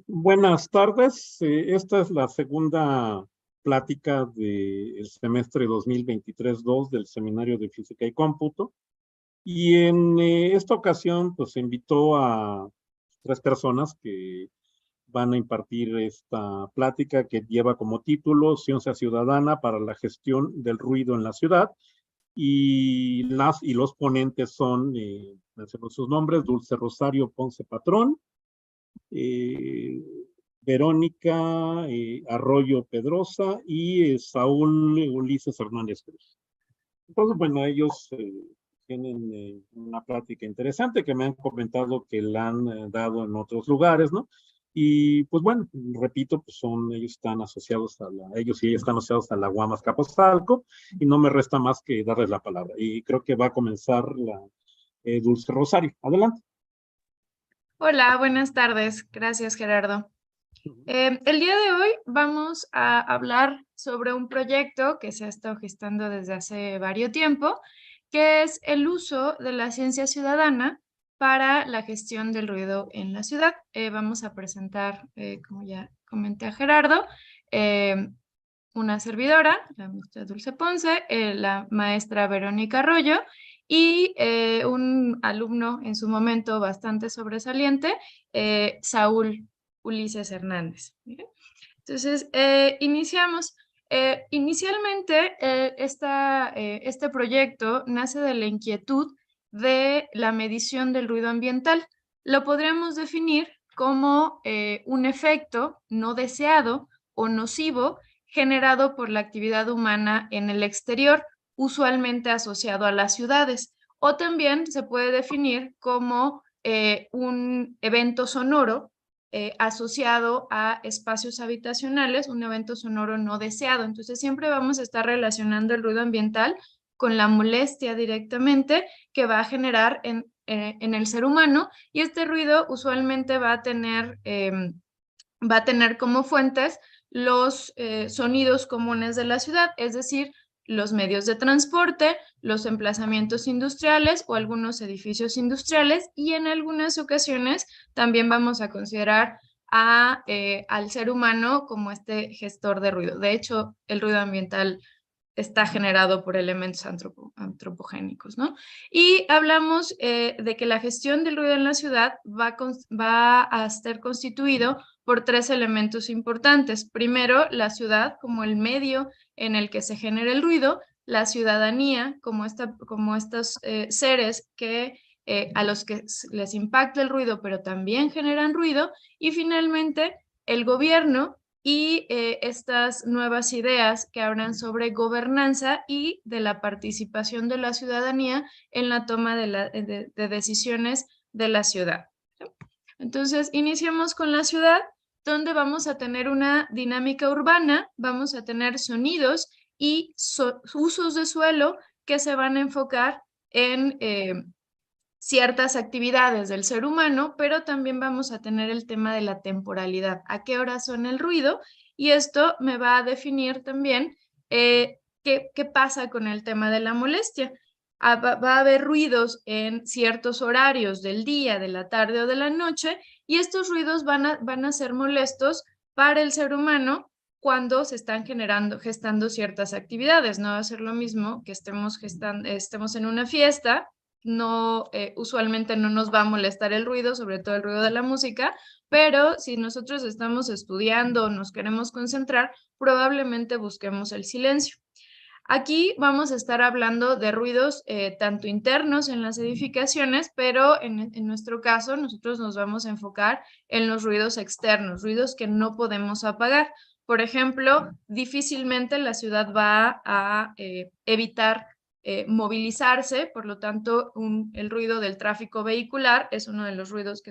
Buenas tardes. Esta es la segunda plática del semestre 2023-2 del Seminario de Física y Cómputo. Y en esta ocasión, pues se invitó a tres personas que van a impartir esta plática que lleva como título Ciencia Ciudadana para la Gestión del Ruido en la Ciudad. Y los ponentes son, menciono sus nombres, Dulce Rosario Ponce Patrón, eh, Verónica Arroyo Pedrosa y Saúl Ulises Hernández Cruz. Entonces, bueno, ellos tienen una plática interesante que me han comentado que la han dado en otros lugares, ¿no? Y pues bueno, repito, pues ellos están asociados ellos y ellas están asociados a la Guamas Capozalco, y no me resta más que darles la palabra. Y creo que va a comenzar la Dulce Rosario. Adelante. Hola, buenas tardes. Gracias, Gerardo. El día de hoy vamos a hablar sobre un proyecto que se ha estado gestando desde hace varios tiempo, que es el uso de la ciencia ciudadana para la gestión del ruido en la ciudad. Vamos a presentar, como ya comenté a Gerardo, una servidora, la maestra Dulce Ponce, la maestra Verónica Arroyo y un alumno en su momento bastante sobresaliente, Saúl Ulises Hernández. ¿Bien? Entonces, iniciamos. Inicialmente, este proyecto nace de la inquietud de la medición del ruido ambiental. Lo podríamos definir como un efecto no deseado o nocivo generado por la actividad humana en el exterior, usualmente asociado a las ciudades. O también se puede definir como un evento sonoro asociado a espacios habitacionales, un evento sonoro no deseado. Entonces siempre vamos a estar relacionando el ruido ambiental con la molestia directamente que va a generar en el ser humano, y este ruido usualmente va a tener como fuentes los sonidos comunes de la ciudad, es decir, los medios de transporte, los emplazamientos industriales o algunos edificios industriales, y en algunas ocasiones también vamos a considerar al ser humano como este gestor de ruido. De hecho, el ruido ambiental está generado por elementos antropogénicos, ¿no? Y hablamos de que la gestión del ruido en la ciudad va a estar constituido por tres elementos importantes. Primero, la ciudad como el medio en el que se genera el ruido, la ciudadanía como estos seres a los que les impacta el ruido, pero también generan ruido, y finalmente el gobierno y estas nuevas ideas que hablan sobre gobernanza y de la participación de la ciudadanía en la toma de decisiones de la ciudad. Entonces, iniciamos con la ciudad, donde vamos a tener una dinámica urbana, vamos a tener sonidos y usos de suelo que se van a enfocar en ciertas actividades del ser humano, pero también vamos a tener el tema de la temporalidad, a qué hora suena el ruido, y esto me va a definir también qué pasa con el tema de la molestia. Va a haber ruidos en ciertos horarios del día, de la tarde o de la noche, y estos ruidos van a ser molestos para el ser humano cuando se están gestando ciertas actividades. No va a ser lo mismo que estemos en una fiesta. No, usualmente no nos va a molestar el ruido, sobre todo el ruido de la música, pero si nosotros estamos estudiando o nos queremos concentrar, probablemente busquemos el silencio. Aquí vamos a estar hablando de ruidos tanto internos en las edificaciones, pero en nuestro caso nosotros nos vamos a enfocar en los ruidos externos, ruidos que no podemos apagar. Por ejemplo, difícilmente la ciudad va a evitar movilizarse, por lo tanto el ruido del tráfico vehicular es uno de los ruidos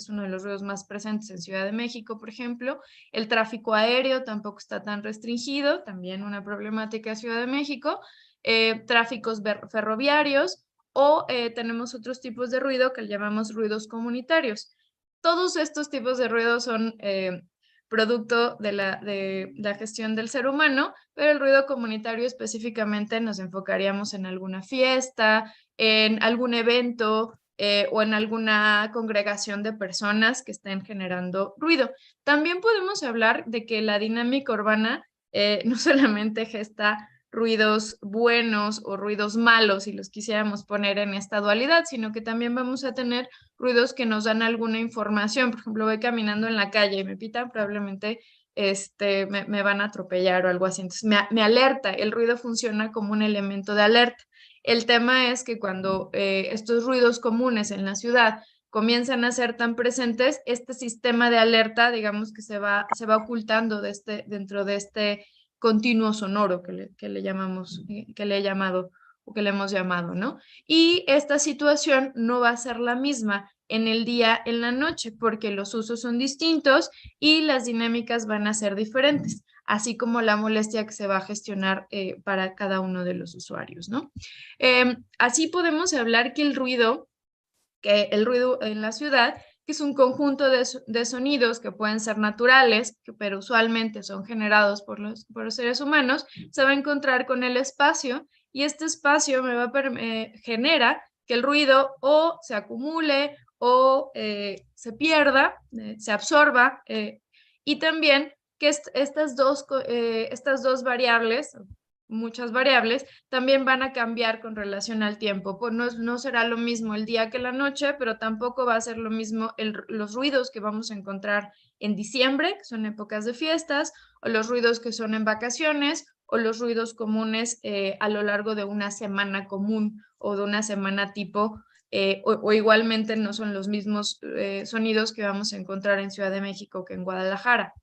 más presentes en Ciudad de México, por ejemplo. El tráfico aéreo tampoco está tan restringido, también una problemática de Ciudad de México. Tráficos ferroviarios, o tenemos otros tipos de ruido que le llamamos ruidos comunitarios. Todos estos tipos de ruidos son producto de la gestión del ser humano, pero el ruido comunitario específicamente nos enfocaríamos en alguna fiesta, en algún evento o en alguna congregación de personas que estén generando ruido. También podemos hablar de que la dinámica urbana no solamente gesta ruidos buenos o ruidos malos, si los quisiéramos poner en esta dualidad, sino que también vamos a tener ruidos que nos dan alguna información. Por ejemplo, voy caminando en la calle y me pitan, probablemente me van a atropellar o algo así. Entonces me alerta, el ruido funciona como un elemento de alerta. El tema es que cuando estos ruidos comunes en la ciudad comienzan a ser tan presentes, este sistema de alerta, digamos que se va ocultando dentro de este continuo sonoro que le llamamos, que le he llamado o que le hemos llamado, ¿no? Y esta situación no va a ser la misma en el día, en la noche, porque los usos son distintos y las dinámicas van a ser diferentes, así como la molestia que se va a gestionar para cada uno de los usuarios, ¿no? Así podemos hablar que el ruido en la ciudad, que es un conjunto de sonidos que pueden ser naturales, pero usualmente son generados por los seres humanos, se va a encontrar con el espacio y este espacio genera que el ruido o se acumule o se pierda, se absorba y también que estas dos variables, muchas variables, también van a cambiar con relación al tiempo. Pues no será lo mismo el día que la noche, pero tampoco va a ser lo mismo los ruidos que vamos a encontrar en diciembre, que son épocas de fiestas, o los ruidos que son en vacaciones, o los ruidos comunes a lo largo de una semana común o de una semana tipo, o igualmente no son los mismos sonidos que vamos a encontrar en Ciudad de México que en Guadalajara.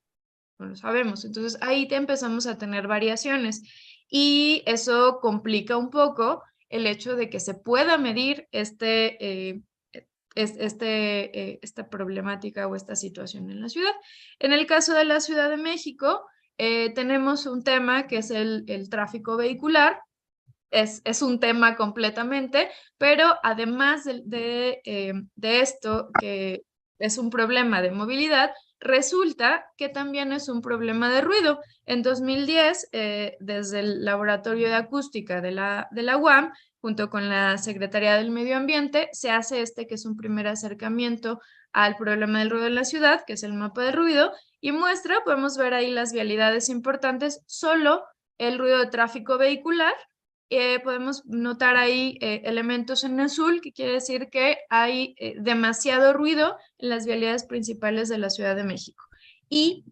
No lo sabemos. Entonces ahí te empezamos a tener variaciones y eso complica un poco el hecho de que se pueda medir esta problemática o esta situación en la ciudad. En el caso de la Ciudad de México, tenemos un tema que es el tráfico vehicular. Es un tema completamente, pero además de esto, que es un problema de movilidad, resulta que también es un problema de ruido. En 2010, desde el Laboratorio de Acústica de la UAM, junto con la Secretaría del Medio Ambiente, se hace que es un primer acercamiento al problema del ruido en la ciudad, que es el mapa de ruido, y muestra, podemos ver ahí las vialidades importantes, solo el ruido de tráfico vehicular. Podemos notar ahí elementos en azul, que quiere decir que hay demasiado ruido en las vialidades principales de la Ciudad de México. Y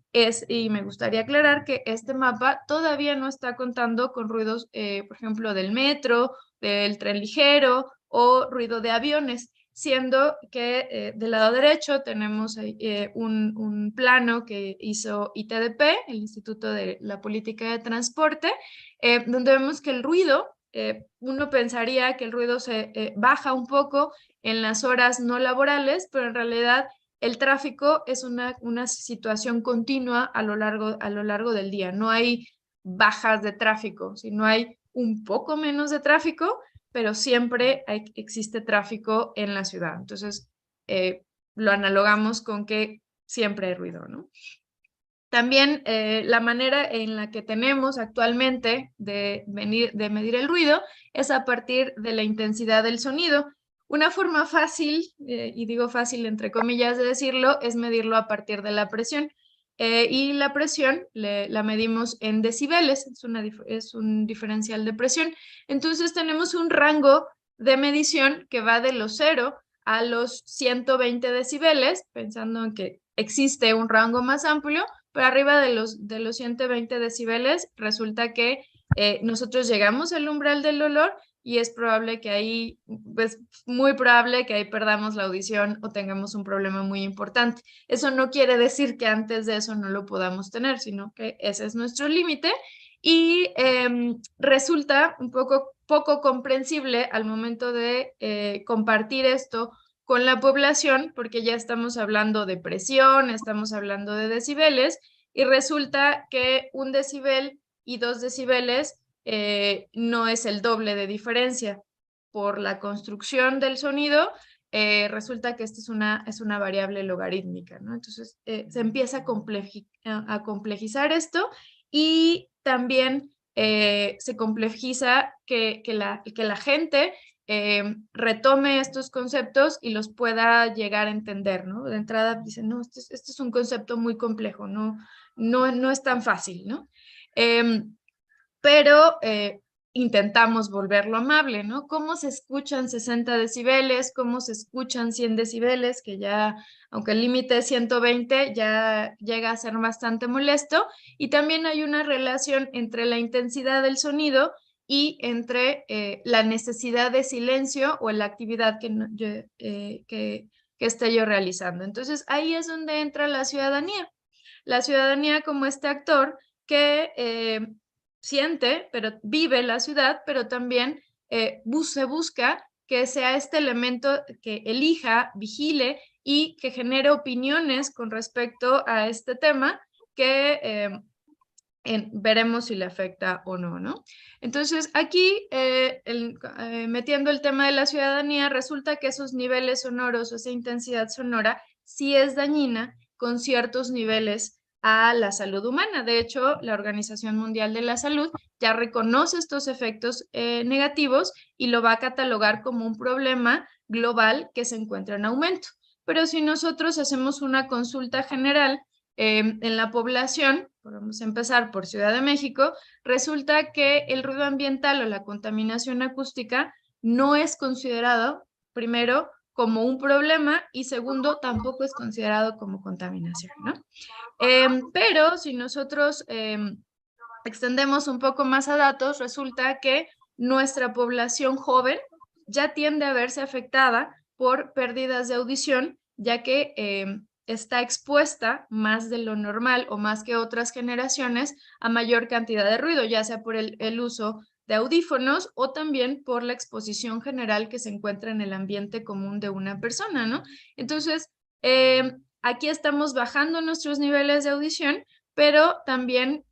me gustaría aclarar que este mapa todavía no está contando con ruidos, por ejemplo, del metro, del tren ligero o ruido de aviones, siendo que del lado derecho tenemos un plano que hizo ITDP, el Instituto de la Política de Transporte, donde vemos que el ruido, uno pensaría que el ruido se baja un poco en las horas no laborales, pero en realidad el tráfico es una situación continua a lo largo del día. No hay bajas de tráfico, sino hay un poco menos de tráfico, pero siempre existe tráfico en la ciudad. Entonces, lo analogamos con que siempre hay ruido, ¿no? También la manera en la que tenemos actualmente de medir el ruido es a partir de la intensidad del sonido. Una forma fácil, y digo fácil entre comillas de decirlo, es medirlo a partir de la presión. Y la presión la medimos en decibeles, es un diferencial de presión. Entonces tenemos un rango de medición que va de los 0 a los 120 decibeles, pensando en que existe un rango más amplio, pero arriba de los 120 decibeles resulta que nosotros llegamos al umbral del dolor y es probable que ahí, pues muy probable que ahí perdamos la audición o tengamos un problema muy importante. Eso no quiere decir que antes de eso no lo podamos tener, sino que ese es nuestro límite y resulta un poco comprensible al momento de compartir esto con la población, porque ya estamos hablando de presión, estamos hablando de decibeles, y resulta que 1 decibel y 2 decibeles no es el doble de diferencia. Por la construcción del sonido, resulta que esta es una variable logarítmica, ¿no? Entonces, se empieza a complejizar esto y también se complejiza que la gente retome estos conceptos y los pueda llegar a entender, ¿no? De entrada dicen, no, este es un concepto muy complejo, no es tan fácil, ¿no? Pero intentamos volverlo amable, ¿no? ¿Cómo se escuchan 60 decibeles? ¿Cómo se escuchan 100 decibeles? Que ya, aunque el límite es 120, ya llega a ser bastante molesto. Y también hay una relación entre la intensidad del sonido y entre la necesidad de silencio o la actividad que esté yo realizando. Entonces, ahí es donde entra la ciudadanía. La ciudadanía como este actor que siente, pero vive la ciudad, pero también se busca que sea este elemento que elija, vigile y que genere opiniones con respecto a este tema que veremos si le afecta o no, ¿no? Entonces, aquí, metiendo el tema de la ciudadanía, resulta que esos niveles sonoros o esa intensidad sonora sí es dañina con ciertos niveles a la salud humana. De hecho, la Organización Mundial de la Salud ya reconoce estos efectos negativos y lo va a catalogar como un problema global que se encuentra en aumento. Pero si nosotros hacemos una consulta general en la población, vamos a empezar por Ciudad de México, resulta que el ruido ambiental o la contaminación acústica no es considerado, primero, como un problema y segundo, tampoco es considerado como contaminación, ¿no? Pero si nosotros extendemos un poco más a datos, resulta que nuestra población joven ya tiende a verse afectada por pérdidas de audición, ya que está expuesta más de lo normal o más que otras generaciones a mayor cantidad de ruido, ya sea por el uso de audífonos o también por la exposición general que se encuentra en el ambiente común de una persona, ¿no? Entonces, aquí estamos bajando nuestros niveles de audición, pero también,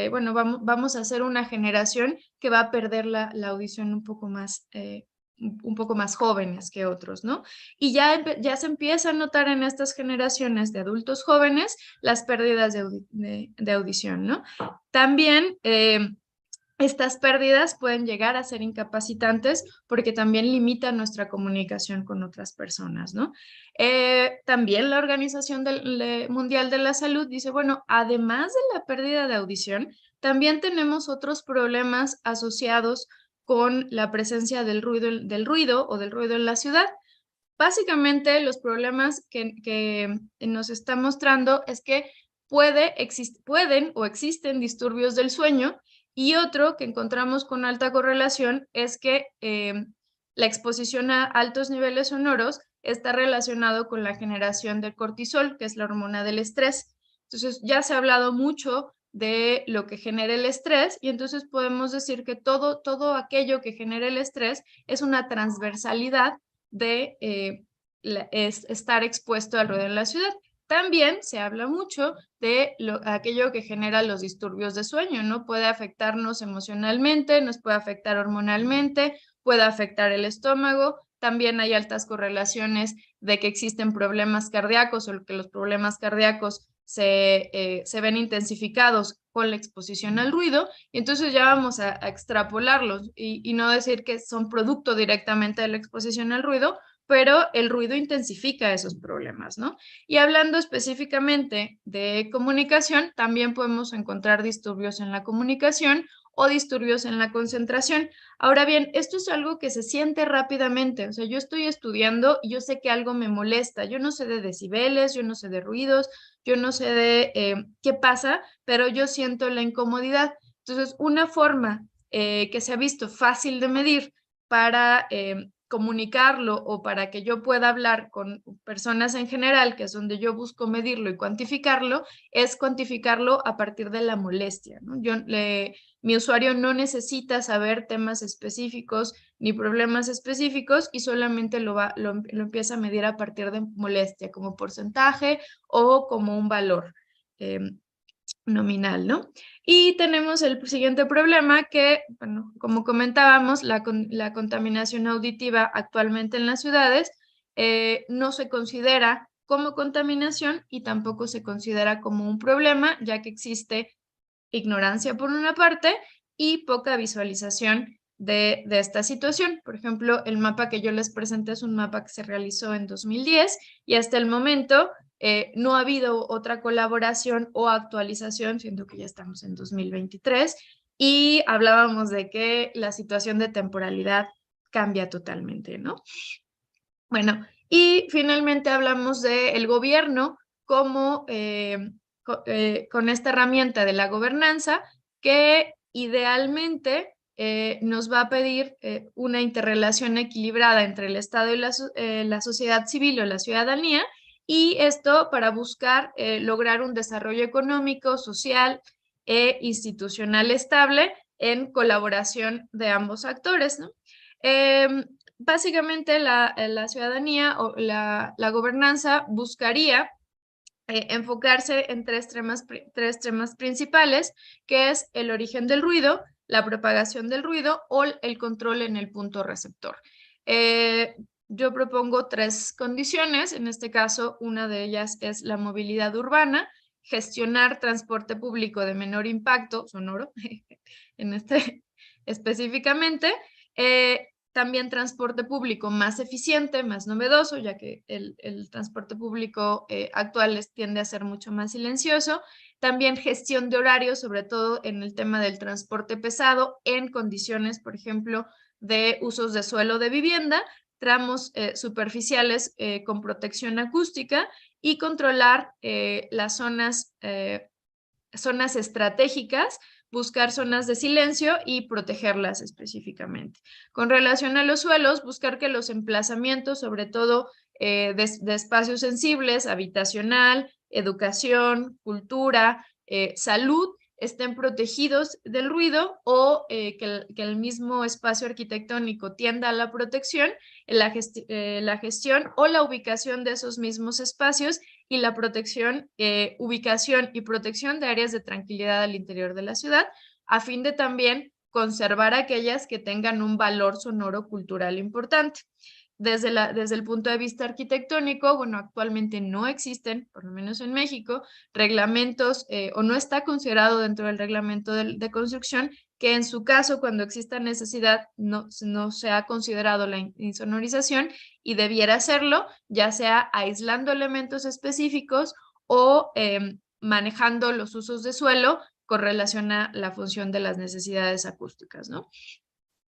bueno, vamos a hacer una generación que va a perder la audición un poco más jóvenes que otros, ¿no? Y ya se empieza a notar en estas generaciones de adultos jóvenes las pérdidas de audición, ¿no? También estas pérdidas pueden llegar a ser incapacitantes porque también limitan nuestra comunicación con otras personas, ¿no? También la Organización Mundial de la Salud dice, bueno, además de la pérdida de audición, también tenemos otros problemas asociados con la presencia del ruido o del ruido en la ciudad. Básicamente, los problemas que nos está mostrando es que pueden o existen disturbios del sueño, y otro que encontramos con alta correlación es que la exposición a altos niveles sonoros está relacionado con la generación del cortisol, que es la hormona del estrés. Entonces, ya se ha hablado mucho de lo que genera el estrés y entonces podemos decir que todo aquello que genera el estrés es una transversalidad de estar expuesto al ruido en la ciudad. También se habla mucho de aquello que genera los disturbios de sueño, ¿no? Puede afectarnos emocionalmente, nos puede afectar hormonalmente, puede afectar el estómago. También hay altas correlaciones de que existen problemas cardíacos o que los problemas cardíacos se ven intensificados con la exposición al ruido, y entonces ya vamos a extrapolarlos y no decir que son producto directamente de la exposición al ruido, pero el ruido intensifica esos problemas, ¿no? Y hablando específicamente de comunicación, también podemos encontrar disturbios en la comunicación o disturbios en la concentración. Ahora bien, esto es algo que se siente rápidamente, o sea, yo estoy estudiando y yo sé que algo me molesta, yo no sé de decibeles, yo no sé de ruidos, yo no sé de qué pasa, pero yo siento la incomodidad. Entonces, una forma que se ha visto fácil de medir para comunicarlo o para que yo pueda hablar con personas en general, que es donde yo busco medirlo y cuantificarlo, es cuantificarlo a partir de la molestia, ¿no? Mi usuario no necesita saber temas específicos ni problemas específicos y solamente lo empieza a medir a partir de molestia, como porcentaje o como un valor nominal, ¿no? Y tenemos el siguiente problema que, bueno, como comentábamos, la contaminación auditiva actualmente en las ciudades no se considera como contaminación y tampoco se considera como un problema, ya que existe ignorancia por una parte y poca visualización de esta situación. Por ejemplo, el mapa que yo les presenté es un mapa que se realizó en 2010 y hasta el momento no ha habido otra colaboración o actualización, siendo que ya estamos en 2023, y hablábamos de que la situación de temporalidad cambia totalmente, ¿no? Bueno, y finalmente hablamos del gobierno como con esta herramienta de la gobernanza que idealmente nos va a pedir una interrelación equilibrada entre el Estado y la sociedad civil o la ciudadanía, y esto para buscar lograr un desarrollo económico, social e institucional estable en colaboración de ambos actores, ¿no? Básicamente la ciudadanía o la gobernanza buscaría enfocarse en tres temas principales, que es el origen del ruido, la propagación del ruido o el control en el punto receptor. Yo propongo tres condiciones, en este caso una de ellas es la movilidad urbana, gestionar transporte público de menor impacto sonoro, en este específicamente, también transporte público más eficiente, más novedoso, ya que el transporte público actual tiende a ser mucho más silencioso. También gestión de horarios, sobre todo en el tema del transporte pesado, en condiciones, por ejemplo, de usos de suelo de vivienda, tramos superficiales con protección acústica y controlar las zonas estratégicas, buscar zonas de silencio y protegerlas específicamente. Con relación a los suelos, buscar que los emplazamientos, sobre todo de espacios sensibles, habitacional, educación, cultura, salud, estén protegidos del ruido o que el mismo espacio arquitectónico tienda a la protección, la gestión o la ubicación de esos mismos espacios y la protección, ubicación y protección de áreas de tranquilidad al interior de la ciudad, a fin de también conservar aquellas que tengan un valor sonoro cultural importante. Desde el punto de vista arquitectónico, bueno, actualmente no existen, por lo menos en México, reglamentos o no está considerado dentro del reglamento de construcción que en su caso, cuando exista necesidad, no se ha considerado la insonorización y debiera hacerlo, ya sea aislando elementos específicos o manejando los usos de suelo con relación a la función de las necesidades acústicas, ¿no?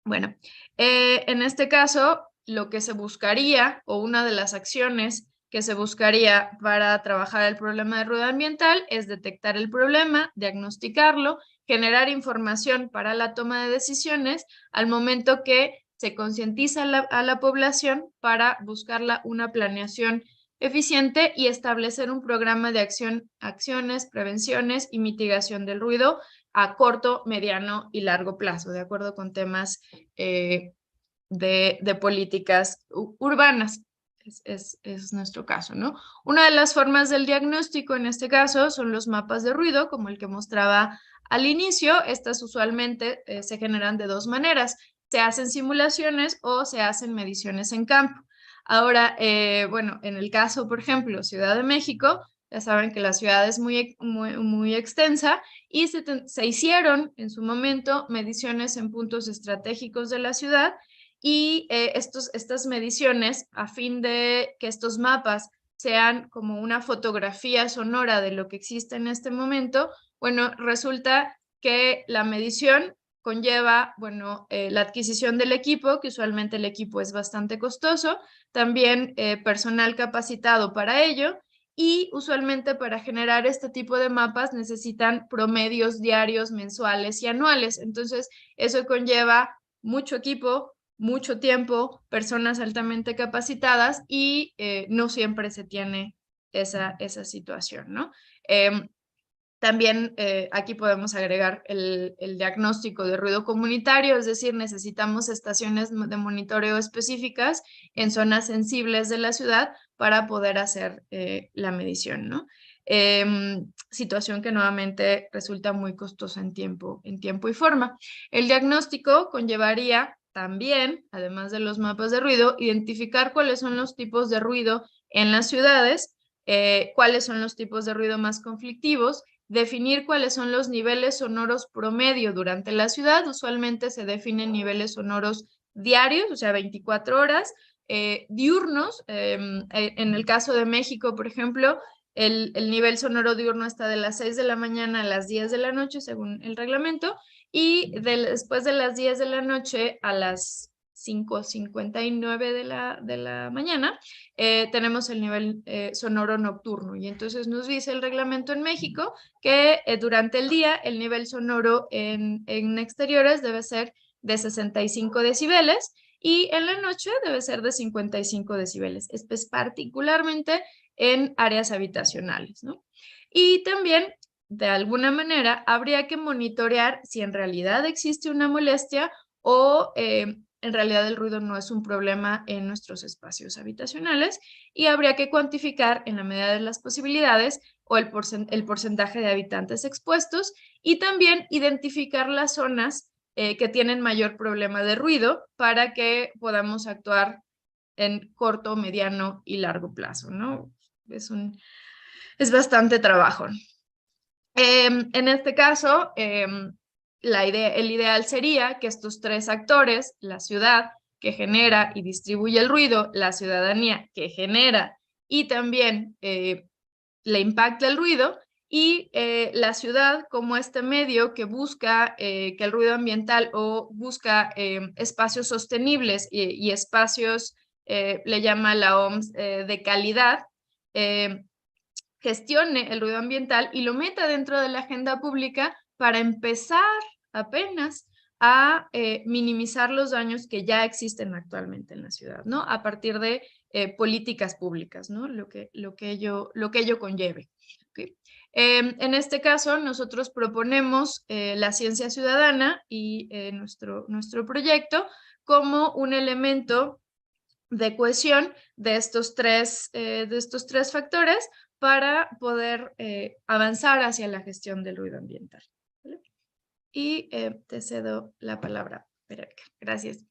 Bueno, en este caso, lo que se buscaría, o una de las acciones que se buscaría para trabajar el problema de ruido ambiental es detectar el problema, diagnosticarlo, generar información para la toma de decisiones al momento que se concientiza a la población para buscar una planeación eficiente y establecer un programa de acciones, prevenciones y mitigación del ruido a corto, mediano y largo plazo, de acuerdo con temas de políticas urbanas. Es nuestro caso, ¿no? Una de las formas del diagnóstico en este caso son los mapas de ruido, como el que mostraba al inicio. Estas usualmente se generan de dos maneras. Se hacen simulaciones o se hacen mediciones en campo. Ahora, bueno, en el caso, por ejemplo, Ciudad de México, ya saben que la ciudad es muy extensa y se hicieron en su momento mediciones en puntos estratégicos de la ciudad y estas mediciones, a fin de que estos mapas sean como una fotografía sonora de lo que existe en este momento, bueno, resulta que la medición conlleva, bueno, la adquisición del equipo, que usualmente el equipo es bastante costoso, también personal capacitado para ello, y usualmente para generar este tipo de mapas necesitan promedios diarios, mensuales y anuales. Entonces, eso conlleva mucho equipo, mucho tiempo, personas altamente capacitadas y no siempre se tiene esa situación, ¿no? También aquí podemos agregar el diagnóstico de ruido comunitario, es decir, necesitamos estaciones de monitoreo específicas en zonas sensibles de la ciudad para poder hacer la medición, ¿no? Situación que nuevamente resulta muy costosa en tiempo y forma. El diagnóstico conllevaría también, además de los mapas de ruido, identificar cuáles son los tipos de ruido en las ciudades, cuáles son los tipos de ruido más conflictivos, definir cuáles son los niveles sonoros promedio durante la ciudad. Usualmente se definen niveles sonoros diarios, o sea, 24 horas, diurnos. En el caso de México, por ejemplo, el nivel sonoro diurno está de las 6 de la mañana a las 10 de la noche, según el reglamento, y después de las 10 de la noche a las 5:59 de la mañana, tenemos el nivel sonoro nocturno. Y entonces nos dice el reglamento en México que durante el día el nivel sonoro en exteriores debe ser de 65 decibeles y en la noche debe ser de 55 decibeles, particularmente en áreas habitacionales, ¿no? Y también, de alguna manera, habría que monitorear si en realidad existe una molestia o en realidad el ruido no es un problema en nuestros espacios habitacionales, y habría que cuantificar en la medida de las posibilidades o el porcentaje de habitantes expuestos, y también identificar las zonas que tienen mayor problema de ruido para que podamos actuar en corto, mediano y largo plazo, ¿no? Es bastante trabajo. En este caso, el ideal sería que estos tres actores, la ciudad que genera y distribuye el ruido, la ciudadanía que genera y también le impacta el ruido, y la ciudad como este medio que busca que el ruido ambiental o busca espacios sostenibles y espacios, le llama la OMS, de calidad, gestione el ruido ambiental y lo meta dentro de la agenda pública para empezar apenas a minimizar los daños que ya existen actualmente en la ciudad, ¿no? A partir de políticas públicas, ¿no? Lo que ello conlleve. ¿Okay? En este caso, nosotros proponemos la ciencia ciudadana y nuestro proyecto como un elemento de cohesión de estos tres factores para poder avanzar hacia la gestión del ruido ambiental. ¿Vale? Y te cedo la palabra, Verónica. Gracias.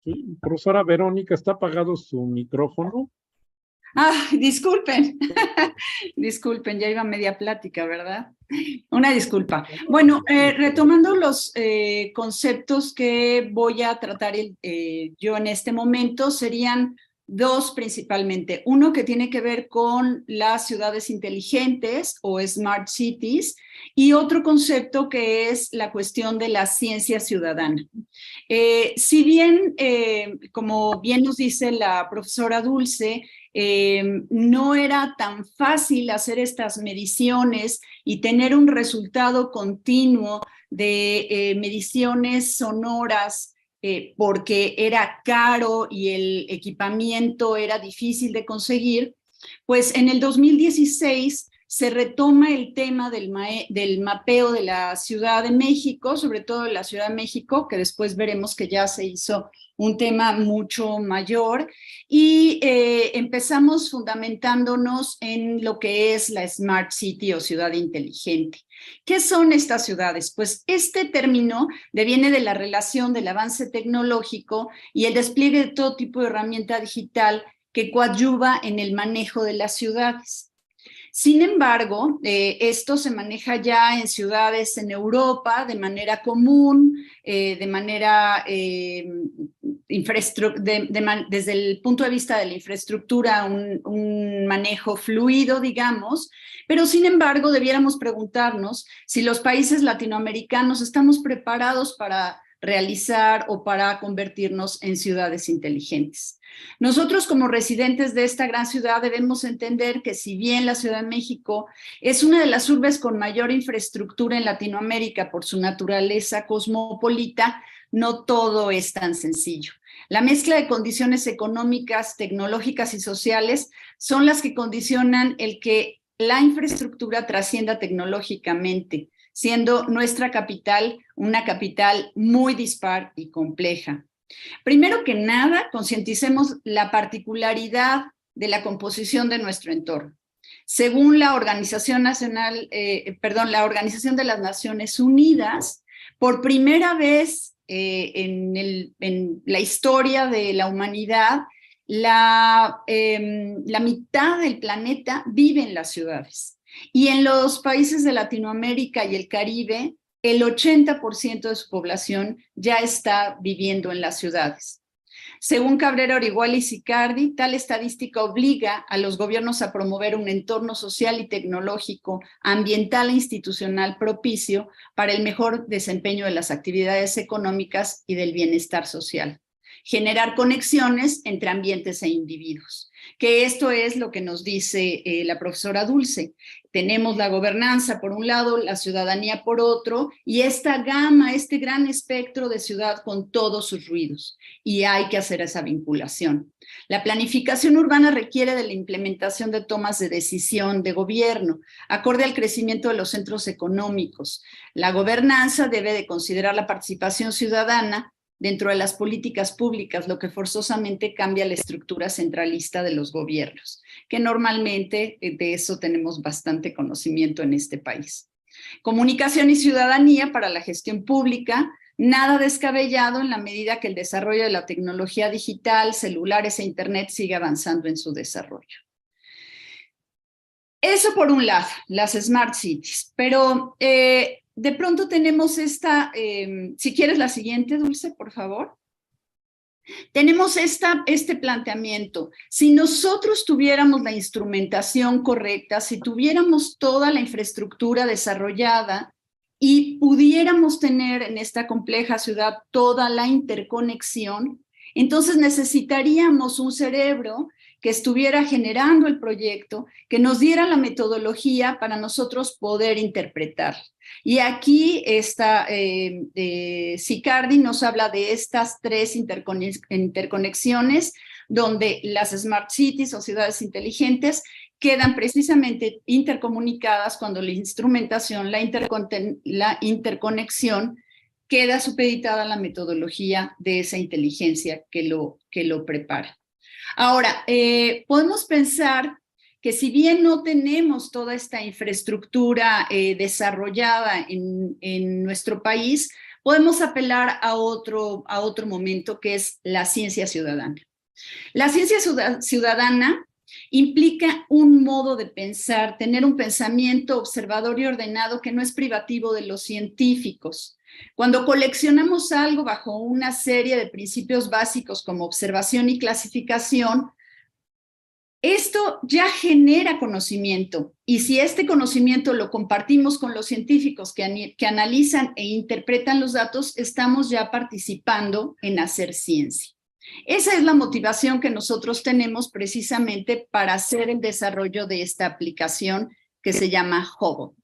Sí, profesora Verónica, ¿está apagado su micrófono? Ah, disculpen, disculpen, ya iba media plática, ¿verdad? Una disculpa. Bueno, retomando los conceptos que voy a tratar yo en este momento, serían dos principalmente. Uno que tiene que ver con las ciudades inteligentes o smart cities, y otro concepto que es la cuestión de la ciencia ciudadana. Si bien, como bien nos dice la profesora Dulce, no era tan fácil hacer estas mediciones y tener un resultado continuo de mediciones sonoras, porque era caro y el equipamiento era difícil de conseguir, pues en el 2016 se retoma el tema del mapeo de la Ciudad de México, sobre todo de la Ciudad de México, que después veremos que ya se hizo un tema mucho mayor, y empezamos fundamentándonos en lo que es la Smart City o ciudad inteligente. ¿Qué son estas ciudades? Pues este término deviene de la relación del avance tecnológico y el despliegue de todo tipo de herramienta digital que coadyuva en el manejo de las ciudades. Sin embargo, esto se maneja ya en ciudades en Europa de manera común, desde el punto de vista de la infraestructura, un manejo fluido, digamos, pero sin embargo debiéramos preguntarnos si los países latinoamericanos estamos preparados para realizar o para convertirnos en ciudades inteligentes. Nosotros, como residentes de esta gran ciudad, debemos entender que si bien la Ciudad de México es una de las urbes con mayor infraestructura en Latinoamérica por su naturaleza cosmopolita, no todo es tan sencillo. La mezcla de condiciones económicas, tecnológicas y sociales son las que condicionan el que la infraestructura trascienda tecnológicamente, siendo nuestra capital una capital muy dispar y compleja. Primero que nada, concienticemos la particularidad de la composición de nuestro entorno. Según la Organización la Organización de las Naciones Unidas, por primera vez en la historia de la humanidad, la mitad del planeta vive en las ciudades. Y en los países de Latinoamérica y el Caribe, el 80% de su población ya está viviendo en las ciudades. Según Cabrera Orihuela y Sicardi, tal estadística obliga a los gobiernos a promover un entorno social y tecnológico, ambiental e institucional propicio para el mejor desempeño de las actividades económicas y del bienestar social. Generar conexiones entre ambientes e individuos, que esto es lo que nos dice la profesora Dulce. Tenemos la gobernanza por un lado, la ciudadanía por otro, y esta gama, este gran espectro de ciudad con todos sus ruidos, y hay que hacer esa vinculación. La planificación urbana requiere de la implementación de tomas de decisión de gobierno, acorde al crecimiento de los centros económicos. La gobernanza debe de considerar la participación ciudadana dentro de las políticas públicas, lo que forzosamente cambia la estructura centralista de los gobiernos, que normalmente de eso tenemos bastante conocimiento en este país. Comunicación y ciudadanía para la gestión pública, nada descabellado en la medida que el desarrollo de la tecnología digital, celulares e internet sigue avanzando en su desarrollo. Eso por un lado, las Smart Cities, pero de pronto tenemos esta, si quieres la siguiente, Dulce, por favor. Tenemos este planteamiento. Si nosotros tuviéramos la instrumentación correcta, si tuviéramos toda la infraestructura desarrollada y pudiéramos tener en esta compleja ciudad toda la interconexión, entonces necesitaríamos un cerebro que estuviera generando el proyecto, que nos diera la metodología para nosotros poder interpretar. Y aquí Sicardi nos habla de estas 3 interconexiones, donde las Smart Cities o ciudades inteligentes quedan precisamente intercomunicadas cuando la instrumentación, la interconexión, queda supeditada a la metodología de esa inteligencia que lo prepara. Ahora, podemos pensar que si bien no tenemos toda esta infraestructura desarrollada en nuestro país, podemos apelar a otro momento, que es la ciencia ciudadana. La ciencia ciudadana implica un modo de pensar, tener un pensamiento observador y ordenado que no es privativo de los científicos. Cuando coleccionamos algo bajo una serie de principios básicos como observación y clasificación, esto ya genera conocimiento, y si este conocimiento lo compartimos con los científicos que analizan e interpretan los datos, estamos ya participando en hacer ciencia. Esa es la motivación que nosotros tenemos precisamente para hacer el desarrollo de esta aplicación que se llama Hobo.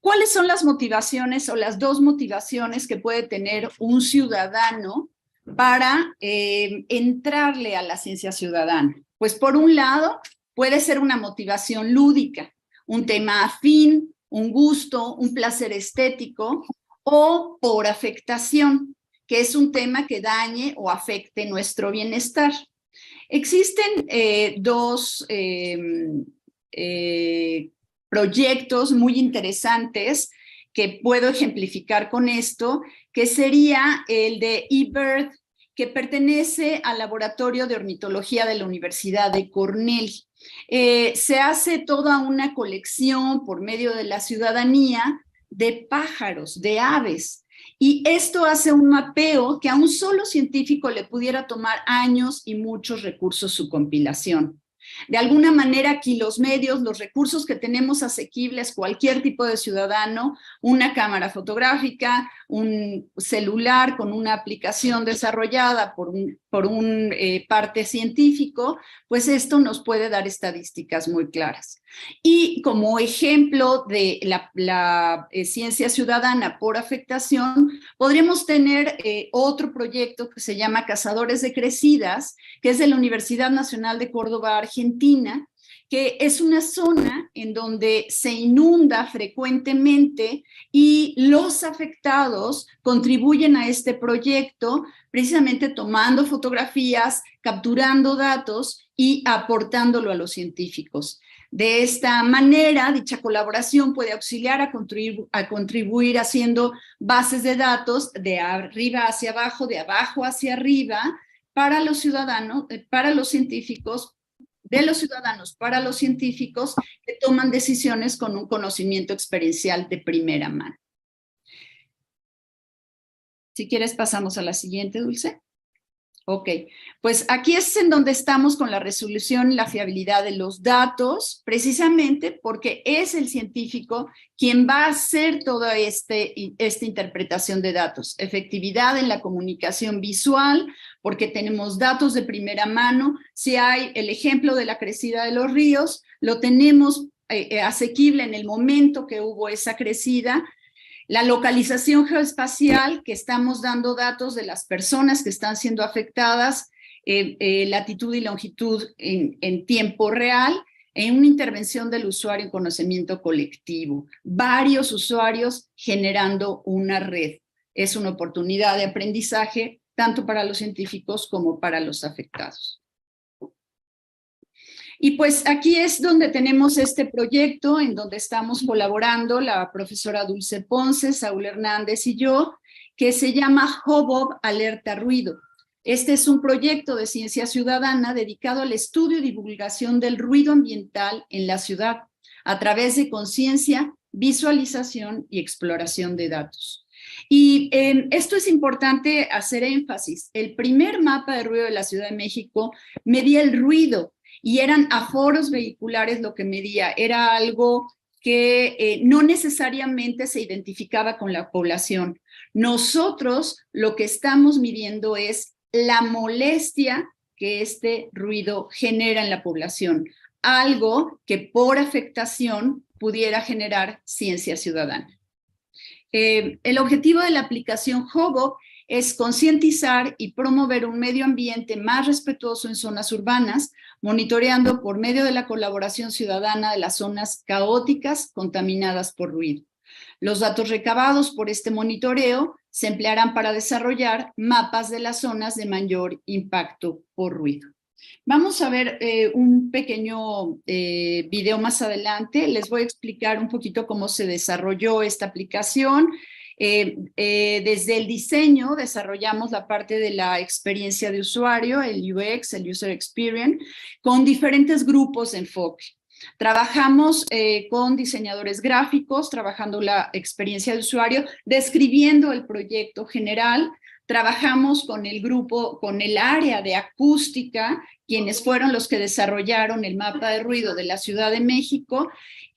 ¿Cuáles son las motivaciones o las 2 motivaciones que puede tener un ciudadano para entrarle a la ciencia ciudadana? Pues por un lado, puede ser una motivación lúdica, un tema afín, un gusto, un placer estético, o por afectación, que es un tema que dañe o afecte nuestro bienestar. Existen 2 proyectos muy interesantes que puedo ejemplificar con esto, que sería el de eBird, que pertenece al Laboratorio de Ornitología de la Universidad de Cornell. Se hace toda una colección por medio de la ciudadanía de pájaros, de aves, y esto hace un mapeo que a un solo científico le pudiera tomar años y muchos recursos su compilación. De alguna manera aquí los medios, los recursos que tenemos asequibles, cualquier tipo de ciudadano, una cámara fotográfica, un celular con una aplicación desarrollada por un parte científico, pues esto nos puede dar estadísticas muy claras. Y como ejemplo de la ciencia ciudadana por afectación, podríamos tener otro proyecto que se llama Cazadores de Crecidas, que es de la Universidad Nacional de Córdoba, Argentina, que es una zona en donde se inunda frecuentemente y los afectados contribuyen a este proyecto precisamente tomando fotografías, capturando datos y aportándolo a los científicos. De esta manera, dicha colaboración puede auxiliar a contribuir haciendo bases de datos de arriba hacia abajo, de abajo hacia arriba, para los ciudadanos, para los científicos, de los ciudadanos para los científicos que toman decisiones con un conocimiento experiencial de primera mano. Si quieres, pasamos a la siguiente, Dulce. Ok, pues aquí es en donde estamos con la resolución y la fiabilidad de los datos, precisamente porque es el científico quien va a hacer toda esta interpretación de datos. Efectividad en la comunicación visual, porque tenemos datos de primera mano. Si hay el ejemplo de la crecida de los ríos, lo tenemos asequible en el momento que hubo esa crecida. La localización geoespacial, que estamos dando datos de las personas que están siendo afectadas, latitud y longitud en tiempo real, en una intervención del usuario en conocimiento colectivo. Varios usuarios generando una red. Es una oportunidad de aprendizaje tanto para los científicos como para los afectados. Y pues aquí es donde tenemos este proyecto en donde estamos colaborando la profesora Dulce Ponce, Saúl Hernández y yo, que se llama HOBOB Alerta Ruido. Este es un proyecto de ciencia ciudadana dedicado al estudio y divulgación del ruido ambiental en la ciudad a través de conciencia, visualización y exploración de datos. Y esto es importante hacer énfasis. El primer mapa de ruido de la Ciudad de México medía el ruido, y eran aforos vehiculares lo que medía, era algo que no necesariamente se identificaba con la población. Nosotros lo que estamos midiendo es la molestia que este ruido genera en la población, algo que por afectación pudiera generar ciencia ciudadana. El objetivo de la aplicación HOBOB es concientizar y promover un medio ambiente más respetuoso en zonas urbanas, monitoreando por medio de la colaboración ciudadana de las zonas caóticas contaminadas por ruido. Los datos recabados por este monitoreo se emplearán para desarrollar mapas de las zonas de mayor impacto por ruido. Vamos a ver un pequeño video más adelante. Les voy a explicar un poquito cómo se desarrolló esta aplicación. Desde el diseño desarrollamos la parte de la experiencia de usuario, el UX, el User Experience, con diferentes grupos de enfoque. Trabajamos con diseñadores gráficos, trabajando la experiencia de usuario, describiendo el proyecto general. Trabajamos con el grupo, con el área de acústica, quienes fueron los que desarrollaron el mapa de ruido de la Ciudad de México,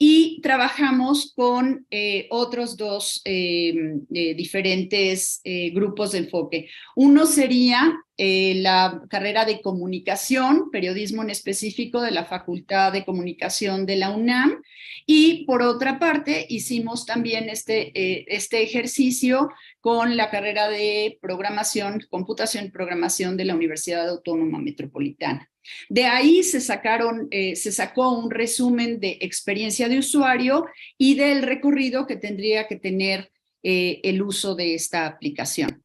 y trabajamos con otros dos diferentes grupos de enfoque. Uno sería la carrera de comunicación, periodismo en específico de la Facultad de Comunicación de la UNAM, y por otra parte hicimos también este ejercicio con la carrera de programación, computación y programación de la Universidad Autónoma Metropolitana. De ahí se sacó un resumen de experiencia de usuario y del recorrido que tendría que tener el uso de esta aplicación.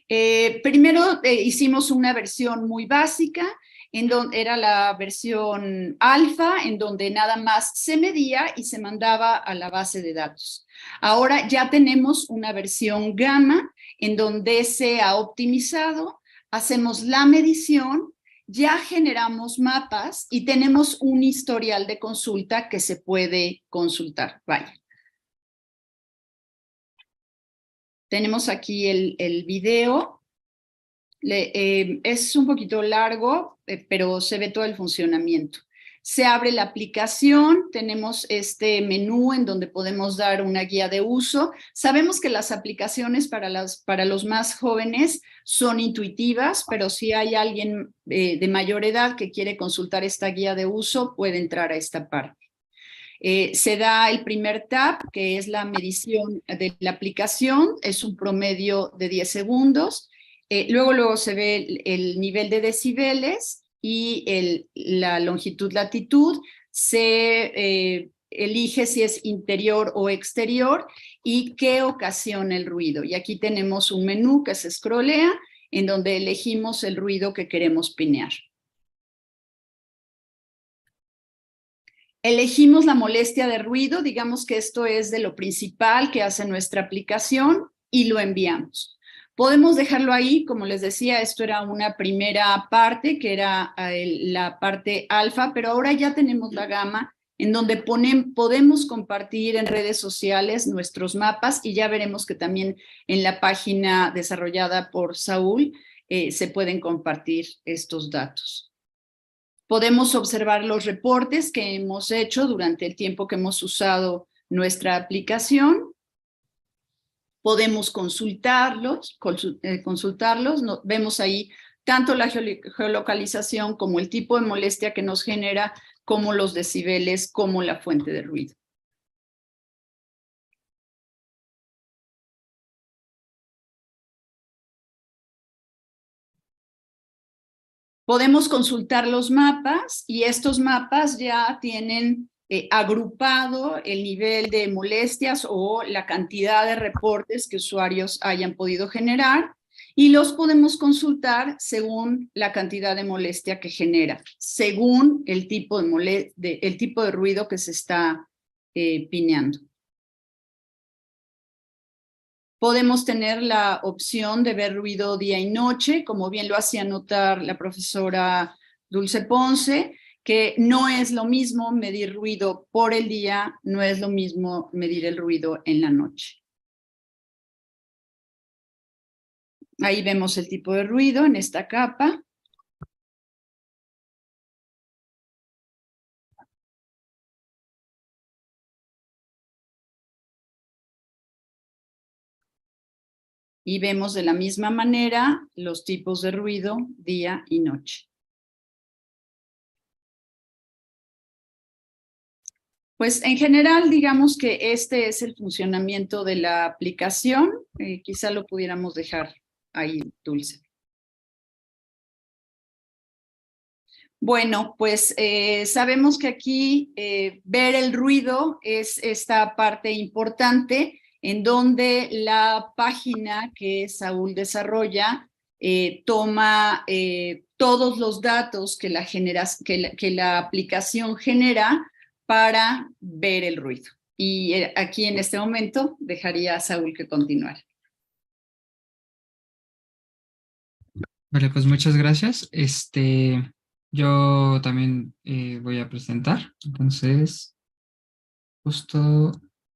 Primero hicimos una versión muy básica, en donde era la versión alfa, en donde nada más se medía y se mandaba a la base de datos. Ahora ya tenemos una versión gamma, en donde se ha optimizado, hacemos la medición, ya generamos mapas y tenemos un historial de consulta que se puede consultar. Vaya. Tenemos aquí el video. Es un poquito largo, pero se ve todo el funcionamiento. Se abre la aplicación, tenemos este menú en donde podemos dar una guía de uso. Sabemos que las aplicaciones para los más jóvenes son intuitivas, pero si hay alguien de mayor edad que quiere consultar esta guía de uso, puede entrar a esta parte. Se da el primer tab, que es la medición de la aplicación, es un promedio de 10 segundos. Luego se ve el nivel de decibeles y la longitud-latitud, se elige si es interior o exterior y qué ocasiona el ruido. Y aquí tenemos un menú que se scrollea en donde elegimos el ruido que queremos pinear. Elegimos la molestia de ruido, digamos que esto es de lo principal que hace nuestra aplicación y lo enviamos. Podemos dejarlo ahí, como les decía, esto era una primera parte que era la parte alfa, pero ahora ya tenemos la gama en donde podemos compartir en redes sociales nuestros mapas y ya veremos que también en la página desarrollada por Saúl se pueden compartir estos datos. Podemos observar los reportes que hemos hecho durante el tiempo que hemos usado nuestra aplicación. Podemos consultarlos. Vemos ahí tanto la geolocalización como el tipo de molestia que nos genera, como los decibeles, como la fuente de ruido. Podemos consultar los mapas y estos mapas ya tienen agrupado el nivel de molestias o la cantidad de reportes que usuarios hayan podido generar y los podemos consultar según la cantidad de molestia que genera, según el tipo de ruido que se está pineando. Podemos tener la opción de ver ruido día y noche, como bien lo hacía notar la profesora Dulce Ponce, que no es lo mismo medir ruido por el día, no es lo mismo medir el ruido en la noche. Ahí vemos el tipo de ruido en esta capa. Y vemos de la misma manera los tipos de ruido día y noche. Pues en general, digamos que este es el funcionamiento de la aplicación. Quizá lo pudiéramos dejar ahí, Dulce. Bueno, pues sabemos que aquí ver el ruido es esta parte importante en donde la página que Saúl desarrolla toma todos los datos que la aplicación genera para ver el ruido. Y aquí en este momento dejaría a Saúl que continuara. Vale, pues muchas gracias. Yo también voy a presentar. Entonces, justo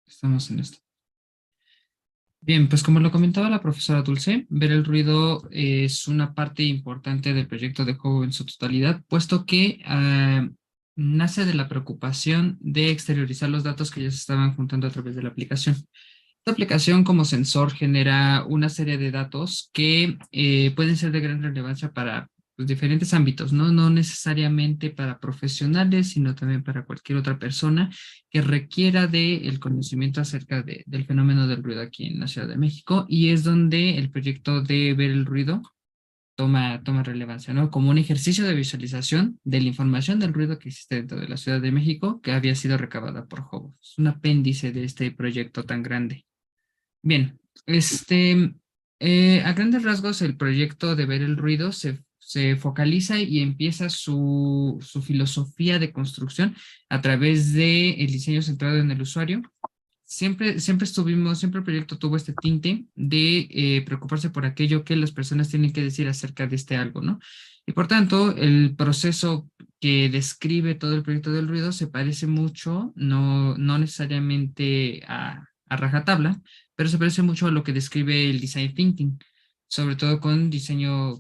estamos en esto. Bien, pues como lo comentaba la profesora Dulce, ver el ruido es una parte importante del proyecto de juego en su totalidad, puesto que nace de la preocupación de exteriorizar los datos que ya se estaban juntando a través de la aplicación. Esta aplicación como sensor genera una serie de datos que pueden ser de gran relevancia para pues, diferentes ámbitos, ¿no? No necesariamente para profesionales, sino también para cualquier otra persona que requiera del conocimiento acerca del fenómeno del ruido aquí en la Ciudad de México, y es donde el proyecto de ver el ruido toma relevancia, ¿no? Como un ejercicio de visualización de la información del ruido que existe dentro de la Ciudad de México, que había sido recabada por Hobo. Es un apéndice de este proyecto tan grande. Bien, a grandes rasgos el proyecto de ver el ruido se focaliza y empieza su filosofía de construcción a través del diseño centrado en el usuario. Siempre el proyecto tuvo este tinte de preocuparse por aquello que las personas tienen que decir acerca de este algo, ¿no? Y por tanto, el proceso que describe todo el proyecto del ruido se parece mucho, no necesariamente a rajatabla, pero se parece mucho a lo que describe el design thinking, sobre todo con diseño